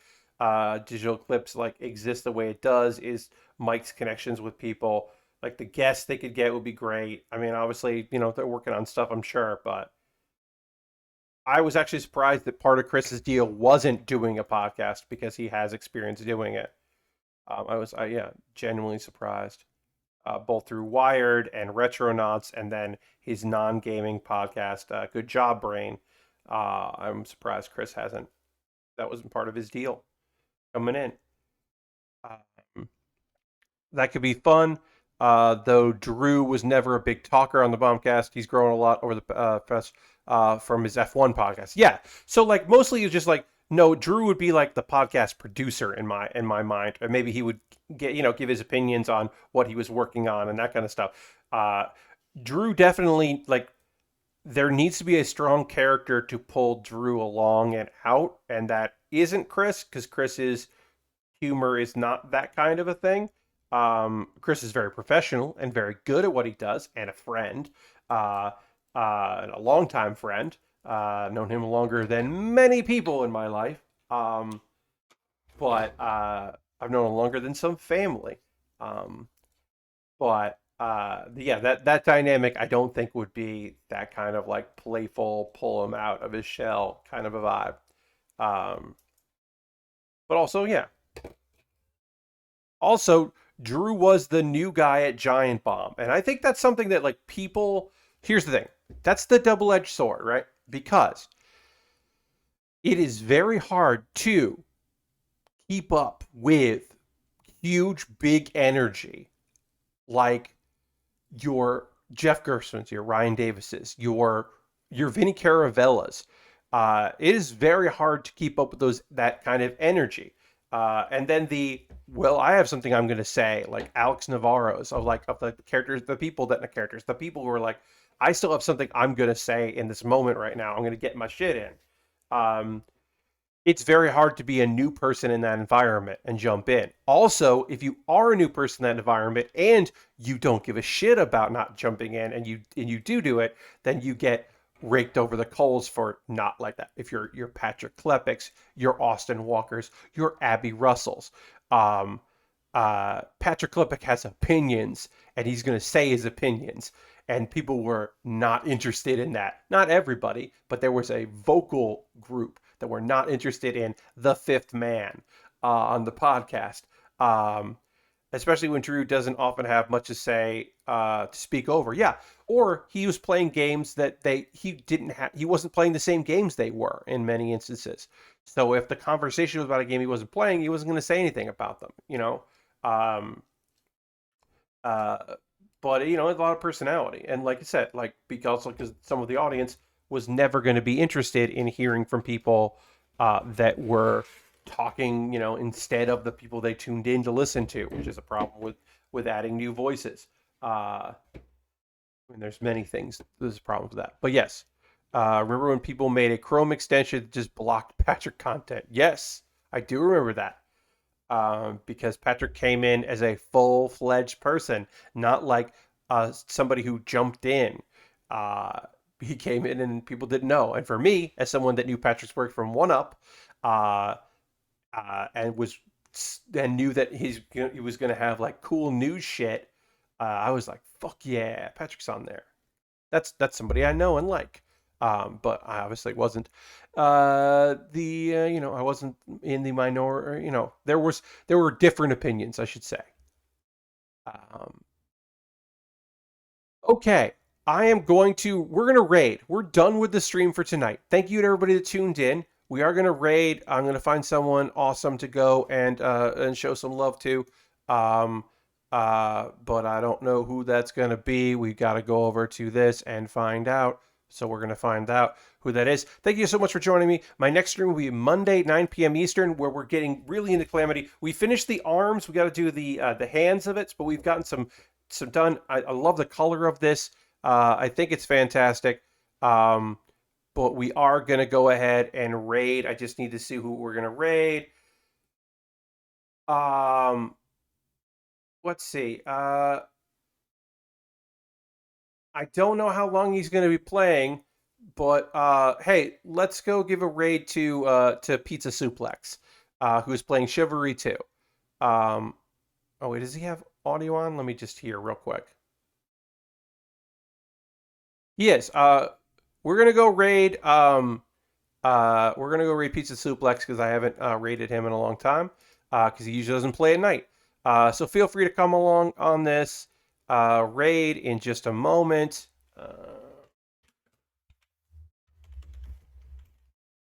Digital Clips like exists the way it does, is Mike's connections with people. Like the guests they could get would be great. I mean, obviously, they're working on stuff, I'm sure, but I was actually surprised that part of Chris's deal wasn't doing a podcast because he has experience doing it. Yeah, genuinely surprised, both through Wired and Retronauts, and then his non-gaming podcast, Good Job Brain. I'm surprised Chris hasn't. That wasn't part of his deal coming in. Um, that could be fun. Though Drew was never a big talker on the Bombcast, he's grown a lot over the press from his F1 podcast. Yeah, so like mostly it's just like no, Drew would be like the podcast producer in my mind, or maybe he would give his opinions on what he was working on and that kind of stuff. Drew definitely like there needs to be a strong character to pull Drew along and out, and that isn't Chris because Chris's humor is not that kind of a thing. Chris is very professional and very good at what he does, and a friend, and a longtime friend. Known him longer than many people in my life, but I've known him longer than some family. Um, but yeah, that dynamic I don't think would be that kind of like playful, pull him out of his shell kind of a vibe. Um, but also, yeah, also, Drew was the new guy at Giant Bomb. And I think that's something that, like, people. Here's the thing, that's the double edged sword, right? Because it is very hard to keep up with huge, big energy like your Jeff Gerstmann's, your Ryan Davis's, your Vinny Caravellas. It is very hard to keep up with that kind of energy. And then I have something I'm going to say, like Alex Navarro's of the characters, the people who are like, I still have something I'm gonna say in this moment right now. I'm gonna get my shit in. Um, it's very hard to be a new person in that environment and jump in. Also, if you are a new person in that environment and you don't give a shit about not jumping in and you do it, then you get raked over the coals for not like that. If you're Patrick Klepeks, you're Austin Walkers, you're Abby Russells. Um, Patrick Klepek has opinions and he's going to say his opinions. And people were not interested in that. Not everybody, but there was a vocal group that were not interested in the fifth man on the podcast. Um, Especially when Drew doesn't often have much to say to speak over. Yeah, or he was playing games that he didn't have. He wasn't playing the same games they were in many instances. So if the conversation was about a game he wasn't playing, he wasn't going to say anything about them. Um, uh, but a lot of personality, and like I said, like because some of the audience was never going to be interested in hearing from people that were talking, instead of the people they tuned in to listen to, which is a problem with adding new voices. I mean, there's many things. There's problems with that, but yes. Remember when people made a Chrome extension that just blocked Patrick content? Yes, I do remember that. Because Patrick came in as a full-fledged person, not like somebody who jumped in. Uh, he came in and people didn't know. And for me, as someone that knew Patrick's work from One Up, uh, and knew that he was going to have like cool news shit, I was like, fuck yeah, Patrick's on there. That's somebody I know and like. But I obviously wasn't. I wasn't in the minority. There were different opinions, I should say. Um, okay, we're going to raid. We're done with the stream for tonight. Thank you to everybody that tuned in. We are going to raid. I'm going to find someone awesome to go and show some love to. Um, but I don't know who that's going to be. We got to go over to this and find out. So we're going to find out who that is. Thank you so much for joining me. My next stream will be Monday, 9 p.m. Eastern, where we're getting really into Calamity. We finished the arms. We got to do the hands of it, but we've gotten some done. I love the color of this. I think it's fantastic. But we are going to go ahead and raid. I just need to see who we're going to raid. Let's see. I don't know how long he's going to be playing, but hey, let's go give a raid to Pizza Suplex, who's playing Chivalry 2. Oh wait, does he have audio on? Let me just hear real quick. He is. We're gonna go raid. We're gonna go raid Pizza Suplex because I haven't raided him in a long time. Because he usually doesn't play at night. So feel free to come along on this raid in just a moment.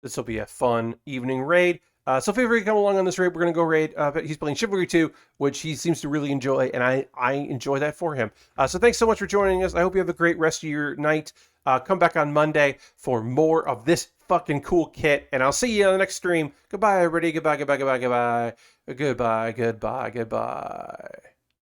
This will be a fun evening raid. So feel free to come along on this raid. We're going to go raid. He's playing Chivalry 2, which he seems to really enjoy, and I enjoy that for him. So thanks so much for joining us. I hope you have a great rest of your night. Come back on Monday for more of this fucking cool kit, and I'll see you on the next stream. Goodbye, everybody. Goodbye, goodbye, goodbye, goodbye. Goodbye, goodbye, goodbye.